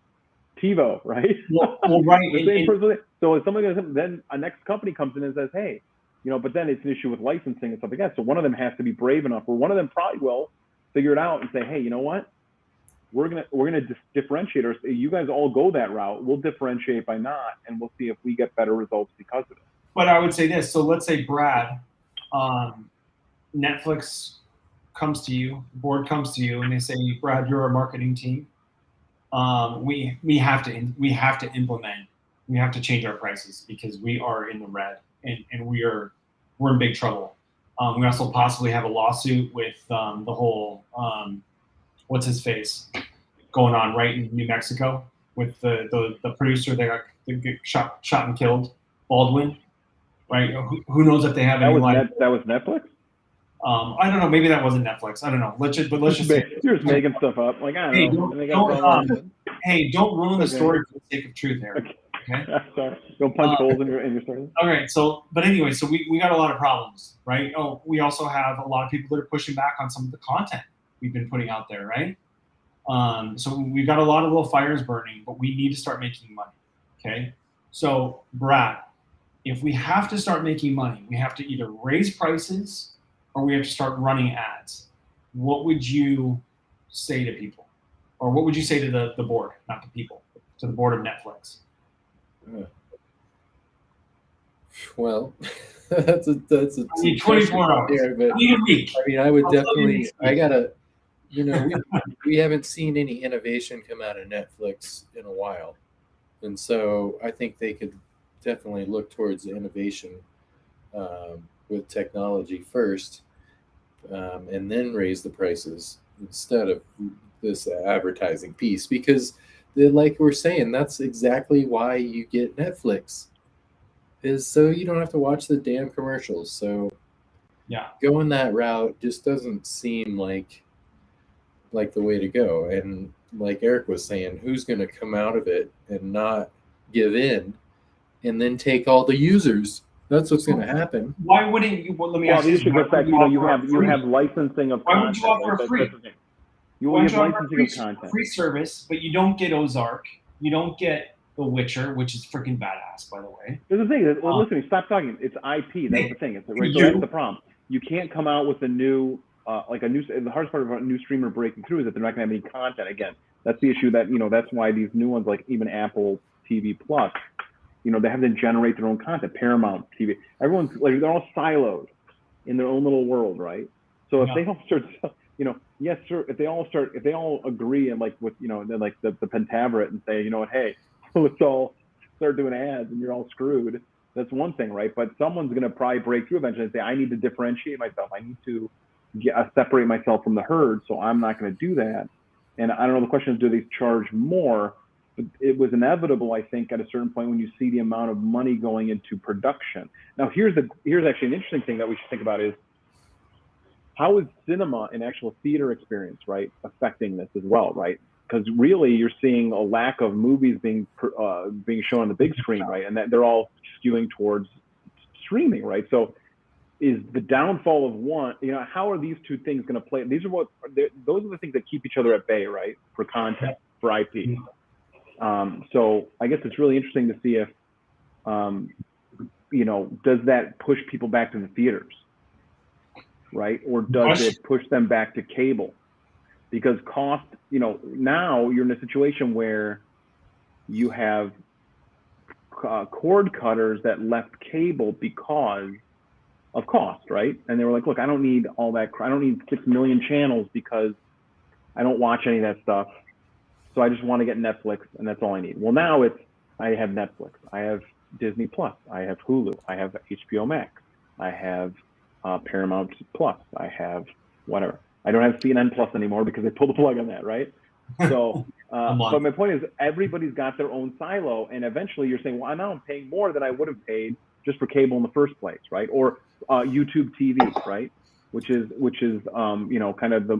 TiVo, right? Well right. So if somebody then a next company comes in and says, hey, you know, but then it's an issue with licensing and stuff like that. So one of them has to be brave enough, or one of them probably will figure it out and say, hey, you know what? We're gonna differentiate ourselves. You guys all go that route. We'll differentiate by not, and we'll see if we get better results because of it. But I would say this. So let's say Brad, Netflix comes to you, board comes to you, and they say, Brad, you're our marketing team. We have to implement. We have to change our prices because we are in the red, and we're in big trouble. We also possibly have a lawsuit with the whole what's his face going on right in New Mexico with the producer that got shot and killed, Baldwin, right? Who knows if they have any life? That was Netflix? I don't know. Maybe that wasn't Netflix. I don't know. Let's just say you're just making stuff up. Like, I don't know. Don't ruin the story for the sake of truth, Eric. Okay. Sorry. Don't punch holes in your story. All right. So, but anyway, so we got a lot of problems, right? Oh, we also have a lot of people that are pushing back on some of the content we've been putting out there, right? So we've got a lot of little fires burning, but we need to start making money. Okay. So, Brad, if we have to start making money, we have to either raise prices or we have to start running ads. What would you say to people? Or what would you say to the board, not to people, to the board of Netflix? Well, that's a 24 hours. There, but, I mean, I would definitely. I gotta. You know, we haven't seen any innovation come out of Netflix in a while, and so I think they could definitely look towards innovation with technology first, and then raise the prices instead of this advertising piece, because like we're saying, that's exactly why you get Netflix, is so you don't have to watch the damn commercials. So yeah, going that route just doesn't seem like the way to go. And like Eric was saying, who's going to come out of it and not give in and then take all the users? That's what's going to happen. Why wouldn't you? Well, let me ask you. You have licensing of content. Why would you offer free? You have licensing of content. Free service, but you don't get Ozark. You don't get The Witcher, which is freaking badass, by the way. There's the thing. Well, listen, stop talking. It's IP. That's the thing. So that's the problem. You can't come out with a new, the hardest part of a new streamer breaking through is that they're not going to have any content. Again, that's the issue. That that's why these new ones, like even Apple TV Plus, they have to generate their own content. Paramount TV, everyone's like, they're all siloed in their own little world, right? So if they all start, yes, sir. If they all agree and like with, then like the Pentaveret and say, hey, let's all start doing ads and you're all screwed. That's one thing, right? But someone's going to probably break through eventually and say, I need to differentiate myself. I need to separate myself from the herd. So I'm not going to do that. And I don't know, the question is, do they charge more? But it was inevitable, I think, at a certain point when you see the amount of money going into production. Now, here's actually an interesting thing that we should think about is, how is cinema and actual theater experience, right, affecting this as well, right? Because really, you're seeing a lack of movies being shown on the big screen, right? And that they're all skewing towards streaming, right? So, is the downfall of one? How are these two things going to play? Those are the things that keep each other at bay, right? For content, for IP. So I guess it's really interesting to see if, does that push people back to the theaters, right? Or does it push them back to cable? Because cost, now you're in a situation where you have cord cutters that left cable because of cost, right? And they were like, look, I don't need all that. I don't need 6 million channels because I don't watch any of that stuff. So I just want to get Netflix, and that's all I need. Well, now I have Netflix, I have Disney Plus, I have Hulu, I have HBO Max, I have Paramount Plus, I have whatever. I don't have CNN Plus anymore because they pulled the plug on that, right? So, but my point is, everybody's got their own silo, and eventually you're saying, well, now I'm paying more than I would have paid just for cable in the first place, right? Or YouTube TV, right? Which is kind of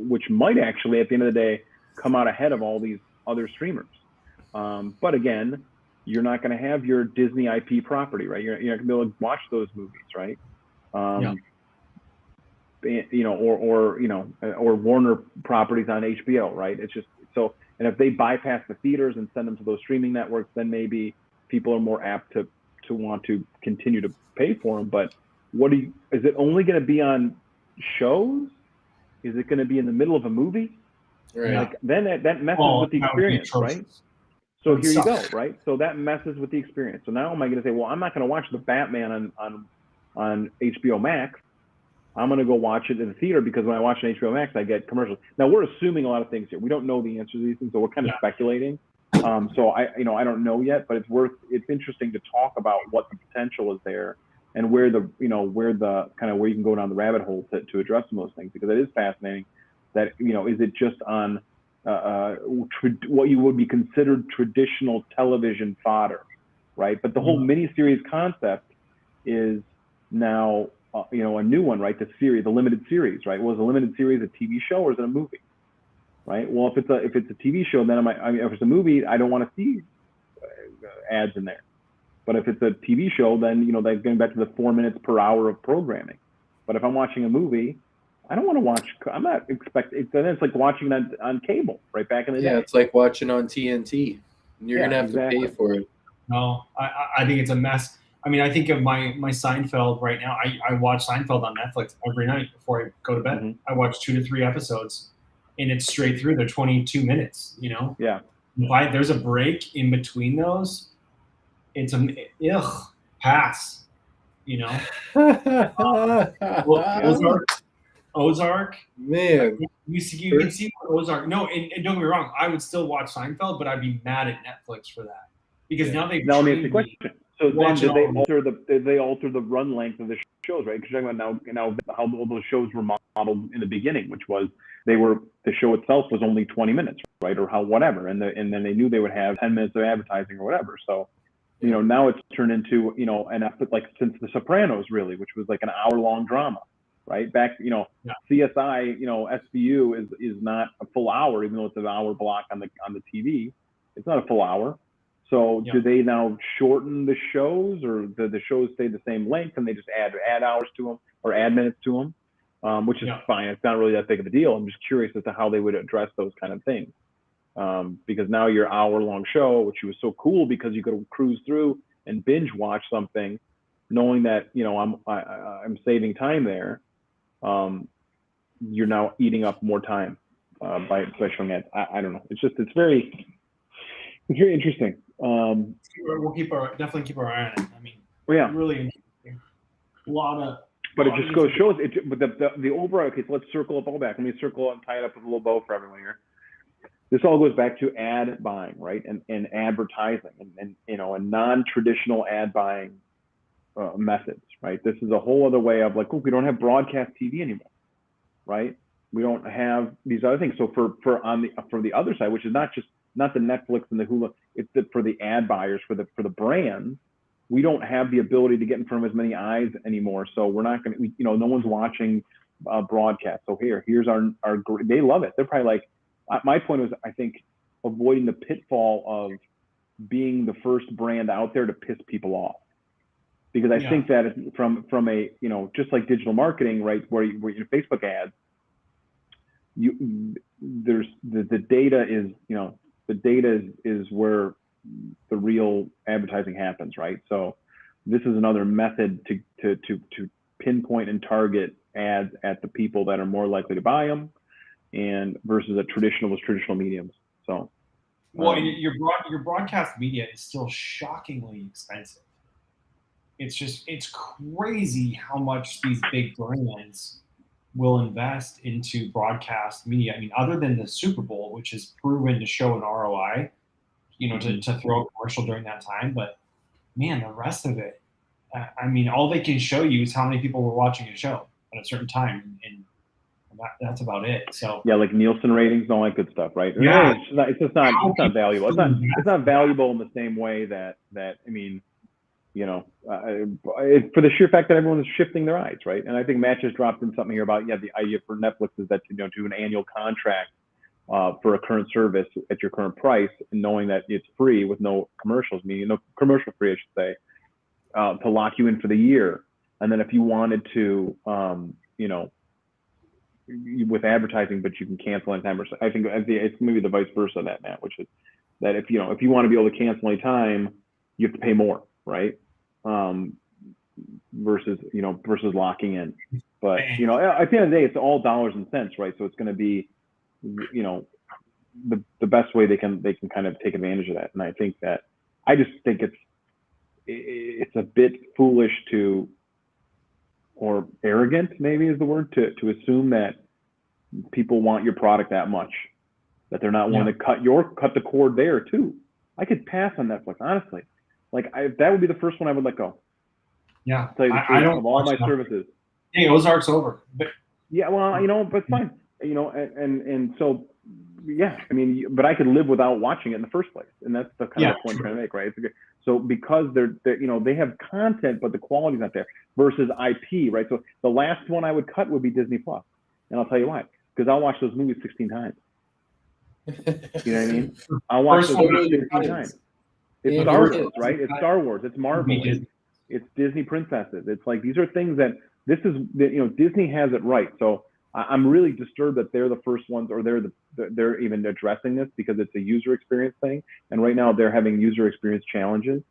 which might actually at the end of the day come out ahead of all these other streamers. But again, you're not going to have your Disney IP property, right? You're not going to be able to watch those movies, right? Or Warner properties on HBO, right? It's just so. And if they bypass the theaters and send them to those streaming networks, then maybe people are more apt to want to continue to pay for them. But is it only going to be on shows? Is it going to be in the middle of a movie? Right. Like then that messes with the experience, right? So here you go, right? So that messes with the experience. So now am I going to say, well, I'm not going to watch the Batman on HBO Max. I'm going to go watch it in the theater because when I watch on HBO Max, I get commercials. Now we're assuming a lot of things here. We don't know the answer to these things, so we're kind of speculating. So I don't know yet, but it's interesting to talk about what the potential is there and where you can go down the rabbit hole to address some of those things, because it is fascinating that, is it just on what you would be considered traditional television fodder, right? But the whole miniseries concept is now, a new one, right? The limited series, right? Was a limited series a TV show or is it a movie, right? Well, if it's a TV show, then if it's a movie, I don't want to see ads in there. But if it's a TV show, then that's going back to the 4 minutes per hour of programming. But if I'm watching a movie, I don't want to watch. I'm not expecting. Then it's like watching it on cable, right? Back in the day. Yeah, it's like watching on TNT. You're gonna have to pay for it. No, I think it's a mess. I mean, I think of my Seinfeld right now. I watch Seinfeld on Netflix every night before I go to bed. Mm-hmm. I watch 2 to 3 episodes, and it's straight through. They're 22 minutes. Yeah. If there's a break in between those, it's pass. Ozark. Man, you can see Ozark. No, and don't get me wrong. I would still watch Seinfeld, but I'd be mad at Netflix for that because now they've. Now let me ask you a question. So then, did they alter the run length of the shows, right? Because you're talking about now how all those shows were modeled in the beginning, which was the show itself was only 20 minutes, right, or whatever, and then they knew they would have 10 minutes of advertising or whatever. So, now it's turned into an epic, like since The Sopranos, really, which was like an hour-long drama, right? Back, CSI, SVU is not a full hour, even though it's an hour block on the TV. It's not a full hour. So do they now shorten the shows, or do the shows stay the same length and they just add hours to them or add minutes to them, which is fine. It's not really that big of a deal. I'm just curious as to how they would address those kind of things, because now your hour-long show, which was so cool because you could cruise through and binge watch something, knowing that I'm saving time there. You're now eating up more time by showing ads. I don't know. It's very interesting. We'll definitely keep our eye on it. I mean, really interesting. A lot of. But it just shows it. But the overall. Okay, so let's circle it all back. Let me circle and tie it up with a little bow for everyone here. This all goes back to ad buying, right, and advertising, and and non-traditional ad buying methods, right? This is a whole other way of like, we don't have broadcast TV anymore, right? We don't have these other things. So for the other side, which is not the Netflix and the Hulu, it's for the ad buyers, for the brands, we don't have the ability to get in front of as many eyes anymore. So we're not going to, no one's watching broadcast. So here's our, they love it. They're probably like, my point was, I think, avoiding the pitfall of being the first brand out there to piss people off. Because I think that from a, just like digital marketing, right, where you Facebook ads, there's the data is, the data is where the real advertising happens, right? So this is another method to pinpoint and target ads at the people that are more likely to buy them, and versus traditional mediums. So, well, your broadcast media is still shockingly expensive. It's crazy how much these big brands will invest into broadcast media. I mean, other than the Super Bowl, which is proven to show an ROI, to throw a commercial during that time. But man, the rest of it, I mean, all they can show you is how many people were watching a show at a certain time, and that's about it. So yeah, like Nielsen ratings and all that good stuff, right? Yeah. It's just not valuable. It's not valuable in the same way that I mean, for the sheer fact that everyone is shifting their eyes, right? And I think Matt just dropped in something here about the idea for Netflix is that do an annual contract for a current service at your current price, and knowing that it's free with no commercials, meaning no commercial free, I should say, to lock you in for the year. And then if you wanted to, with advertising, but you can cancel anytime. I think it's maybe the vice versa of that, Matt, which is that if you want to be able to cancel anytime, you have to pay more, right? Versus locking in. But at the end of the day, it's all dollars and cents, right? So it's going to be, the best way they can kind of take advantage of that. And I just think it's a bit foolish or arrogant, maybe is the word, to assume that people want your product that much, that they're not willing to cut the cord there too. I could pass on Netflix, honestly. Like that would be the first one I would let go. Yeah, I'll tell you the truth, I don't of all my services. Hey, Ozark's over. But yeah, well, but fine. And so yeah, I mean, but I could live without watching it in the first place, and that's the kind of the point I'm trying to make, right? So because they're they have content, but the quality's not there. Versus IP, right? So the last one I would cut would be Disney Plus, and I'll tell you why. Because I'll watch those movies 16 times. You know what I mean? I'll watch those movies 16 times. It's Star Wars, right? It's Star Wars. It's Marvel. It's Disney princesses. It's like these are things that Disney has it right. So I'm really disturbed that they're the first ones, or they're even addressing this, because it's a user experience thing, and right now they're having user experience challenges.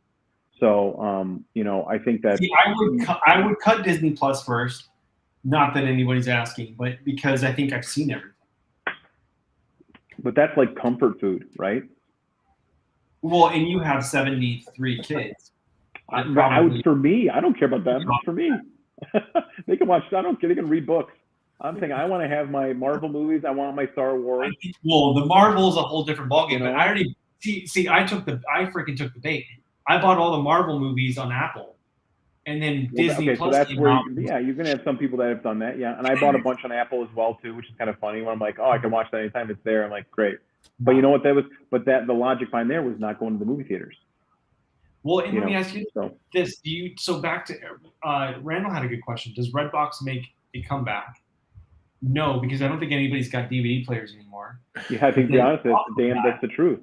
So I think that I would cut Disney Plus first. Not that anybody's asking, but because I think I've seen everything. But that's like comfort food, right? Well, and you have 73 kids. For me, I don't care about them. For me, they can watch. I don't care. They can read books. I'm thinking I want to have my Marvel movies. I want my Star Wars. Well, the Marvel's a whole different ballgame. But I already see. I freaking took the bait. I bought all the Marvel movies on Apple, and then Disney Plus. So that's where you're gonna have some people that have done that. Yeah, and I bought a bunch on Apple as well too, which is kind of funny. When I'm like, I can watch that anytime it's there. I'm like, great. But you know what that was? But the logic behind there was not going to the movie theaters. Well, and let me ask you this: so back to Randall had a good question. Does Redbox make a comeback? No, because I don't think anybody's got DVD players anymore. Yeah, I think to be honest, that's the truth.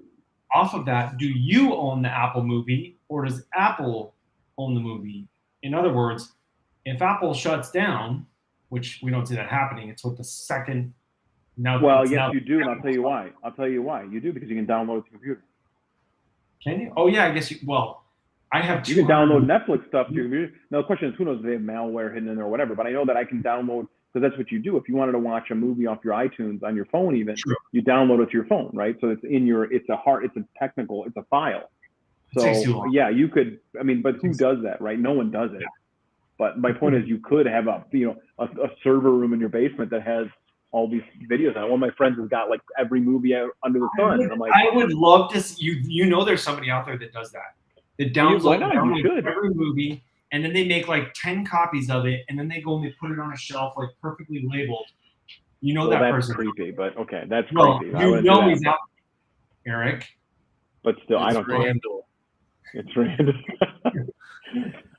Off of that, do you own the Apple movie, or does Apple own the movie? In other words, if Apple shuts down, which we don't see that happening, it's with the second. Yes, you do, and I'll tell you why. You do, because you can download it to your computer. Can you? Oh yeah, I guess you. Well, I have. You can download Netflix stuff to your computer. Now the question is, who knows if they have malware hidden in there or whatever? But I know that I can download. Because that's what you do. If you wanted to watch a movie off your iTunes on your phone, even you download it to your phone, right? So it's it's a file. So yeah, you could. I mean, but who does that, right? No one does it. But my point is, you could have a server room in your basement that has all these videos. And one of my friends has got like every movie under the sun. And I'm like, I would love to see you. There's somebody out there that does that. That downloads every movie. And then they make like 10 copies of it, and then they go and they put it on a shelf, like perfectly labeled. That that's person. Creepy, but okay, that's creepy. He's out, Eric. But still, I don't. Randall. It's Randall.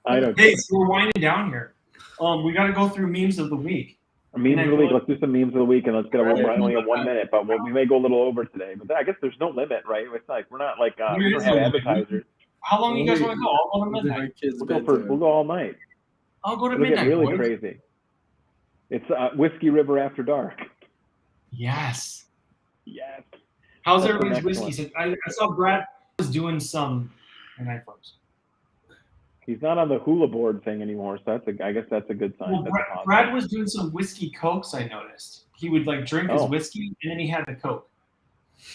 I don't. Hey, so we're winding down here. We got to go through memes of the week. Memes of the week. Let's do some memes of the week, and let's get away. We're only at 1 minute, but we may go a little over today. But I guess there's no limit, right? It's like we're not like we don't have advertisers. How long do you guys want to go? I'll go to midnight. We'll go all night. I'll go to midnight. It'll get really crazy. It's Whiskey River After Dark. Yes. Yes. How's everybody's whiskey? I saw Brad was doing some. And I froze. He's not on the hula board thing anymore, so I guess that's a good sign. Well, Brad was doing some whiskey cokes. I noticed he would like drink his whiskey and then he had the coke.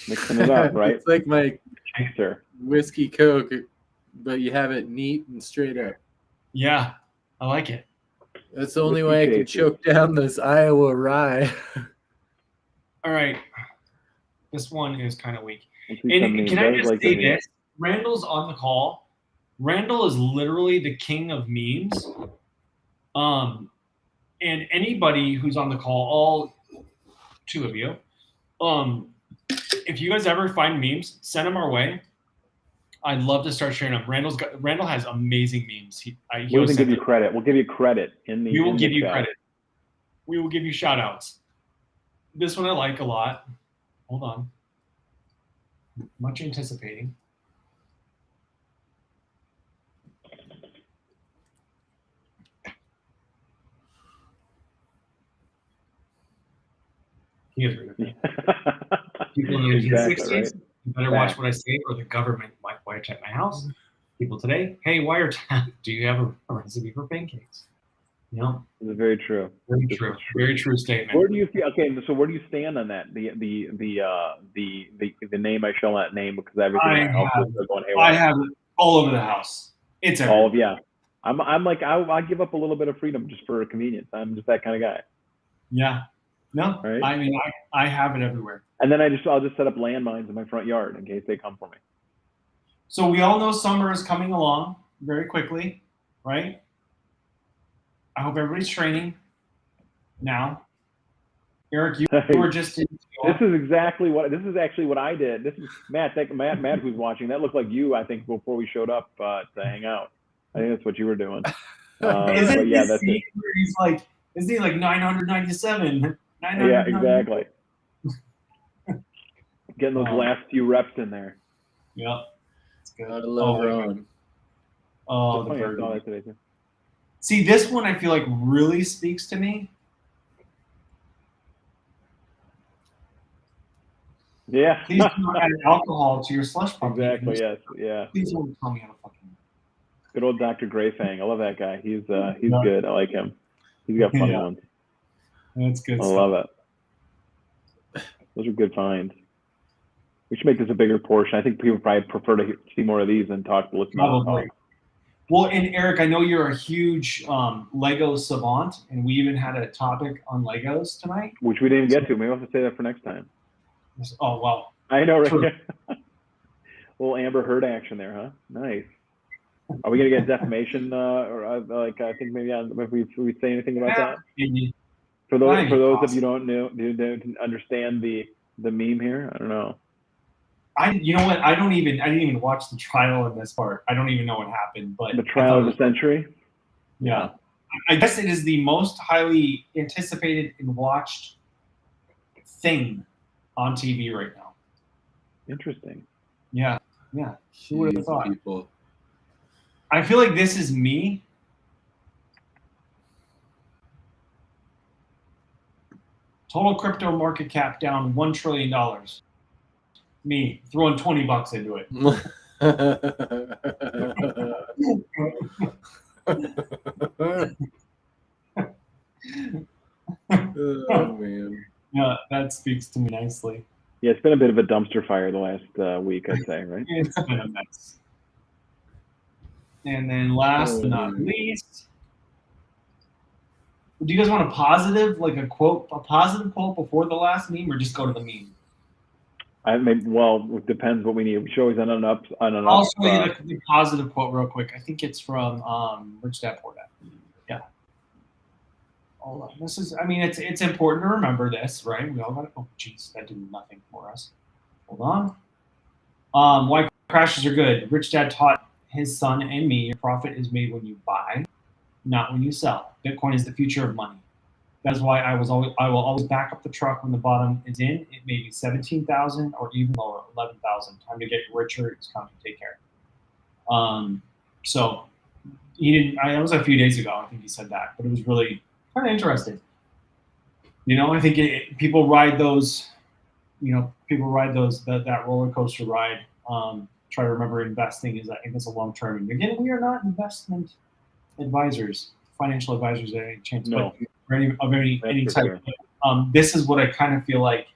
Mixing it up, right? It's like my chaser whiskey coke, but you have it neat and straight up. Yeah, I like it. That's the only way I can choke down this Iowa rye. All right. This one is kind of weak. Let's see some And memes. can I was just like say the- this? Randall's on the call. Randall is literally the king of memes. And anybody who's on the call, all two of you, if you guys ever find memes, send them our way. I'd love to start sharing them. Randall has amazing memes. We will give you credit. We'll give you credit in the. We will give you chat. credit. We will give you shout outs. This one I like a lot. Hold on. Much anticipating. He is really good. People in the 1960s, right? you better watch what I say or the government might wiretap my house. People today, hey, wiretap, do you have a recipe for pancakes? You know? This is very true. Very true. Very true statement. Where do you feel? Okay, so where do you stand on that? The name I shall not name because everything I have it all over the house. It's all of yeah. I'm like I give up a little bit of freedom just for convenience. I'm just that kind of guy. Yeah. No, right? I mean I have it everywhere. And then I'll just set up landmines in my front yard in case they come for me. So we all know summer is coming along very quickly, right? I hope everybody's training now. Eric, you were just in. This is actually what I did. This is Matt who's watching. That looked like you, I think, before we showed up to hang out. I think that's what you were doing. Isn't yeah, that's it. Where he's like, isn't he like 997? Yeah, exactly. Getting those last few reps in there. Yep. It's good. I love Ron. Oh, the bird. See, this one I feel like really speaks to me. Yeah. Please do not add alcohol to your slush puppy. Exactly. Yes. Yeah. Please don't tell me how to fucking. Good old Dr. Greyfang. I love that guy. He's good. I like him. He's got funny ones. That's good. I love it. Those are good finds. We should make this a bigger portion. I think people probably prefer to see more of these than talk to listen to talk. Well, and Eric, I know you're a huge Lego savant, and we even had a topic on Legos tonight. Which we didn't get to. Maybe we'll have to say that for next time. Oh, wow. I know, right? Little Amber Heard action there, huh? Nice. Are we going to get defamation? Or I think maybe if we say anything about that? Maybe. For those of you who don't understand the meme here, I don't know. You know what? I didn't even watch the trial in this part. I don't even know what happened. But the trial of the century. Yeah, I guess it is the most highly anticipated and watched thing on TV right now. Interesting. Yeah. Who would have thought? People. I feel like this is me. Total crypto market cap down $1 trillion. Me throwing $20 into it. Oh man. Yeah, that speaks to me nicely. Yeah, it's been a bit of a dumpster fire the last week, I'd say, right? It's been a mess. And then last but not least, do you guys want a positive quote before the last meme, or just go to the meme? It depends what we need. We should always end on an I'll show you the positive quote real quick. I think it's from Rich Dad Poor Dad. Yeah. Hold on. This is. I mean, it's important to remember this, right? We all got. Oh, jeez, that did nothing for us. Hold on. Why crashes are good. Rich Dad taught his son and me, your profit is made when you buy, not when you sell. Bitcoin is the future of money. That's why I will always back up the truck when the bottom is in. It may be 17,000 or even lower, 11,000. Time to get richer. It's time to take care. So he didn't. That was a few days ago. I think he said that, but it was really kind of interesting. You know, I think people ride those. You know, people ride those that roller coaster ride. Try to remember investing is, I think, it's a long term. And again, we are not investment advisors, financial advisors at any chance, no. But of any type. Sure. This is what I kind of feel like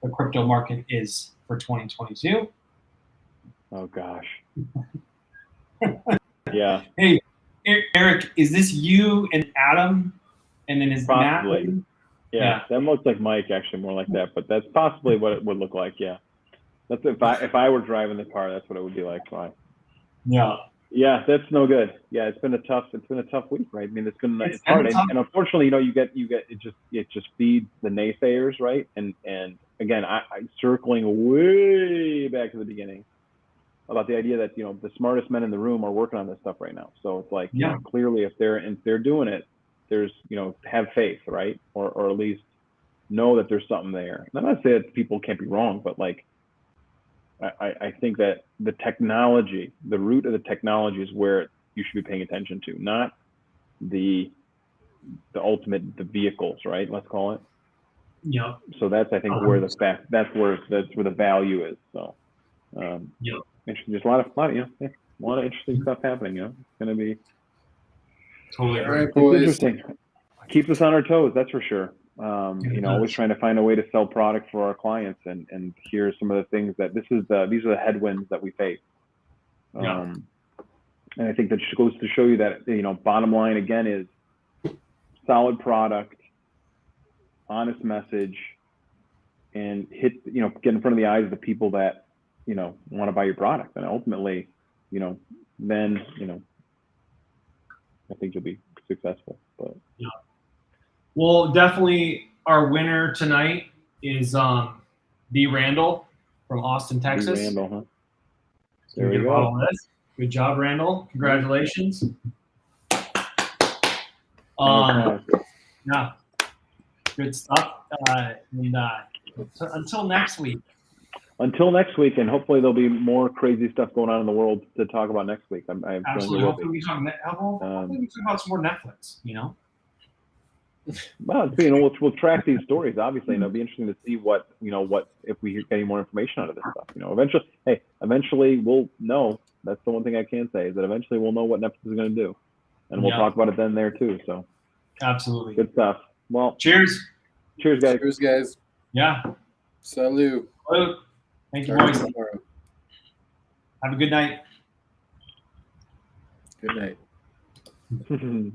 the crypto market is for 2022. Oh gosh. Yeah. Hey, Eric, is this you and Adam and then his Possibly. mat. Yeah, that looks like Mike, actually, more like that. But that's possibly what it would look like. Yeah, that's if I were driving the car, that's what it would be like. Why? Yeah. Yeah, that's no good. Yeah, it's been a tough week, right? I mean, it's hard, and unfortunately, you get it just feeds the naysayers, right? And again, I circling way back to the beginning about the idea that the smartest men in the room are working on this stuff right now. So it's like clearly if they're doing it, there's have faith, right? Or at least know that there's something there. And I'm not saying that people can't be wrong, but like I think that the technology, the root of the technology is where you should be paying attention to, not the ultimate, the vehicles, right? Let's call it. Yeah. So that's, I think, where that's where the value is. So interesting. There's a lot of interesting stuff happening. It's going to be totally all right, boys. Interesting. Keeps us on our toes, that's for sure. Always trying to find a way to sell product for our clients, and here's some of the things that these are the headwinds that we face. And I think that just goes to show you that bottom line again is solid product, honest message, and get in front of the eyes of the people that want to buy your product, and ultimately then I think you'll be successful. But well, definitely our winner tonight is B. Randall from Austin, Texas. B. Randall, huh? So there we go. Good job, Randall. Congratulations. Yeah, good stuff. Until next week. Until next week, and hopefully there'll be more crazy stuff going on in the world to talk about next week. Absolutely. Hopefully we talk about some more Netflix. Well, we'll track these stories, obviously, and it'll be interesting to see what if we get any more information out of this stuff. Eventually we'll know. That's the one thing I can say is that eventually we'll know what Netflix is going to do, and we'll talk about it then there too. So absolutely good stuff. Well, cheers, guys. Cheers, guys. Yeah. Salut. Salute. Thank you, boys. Tomorrow. Have a good night. Good night.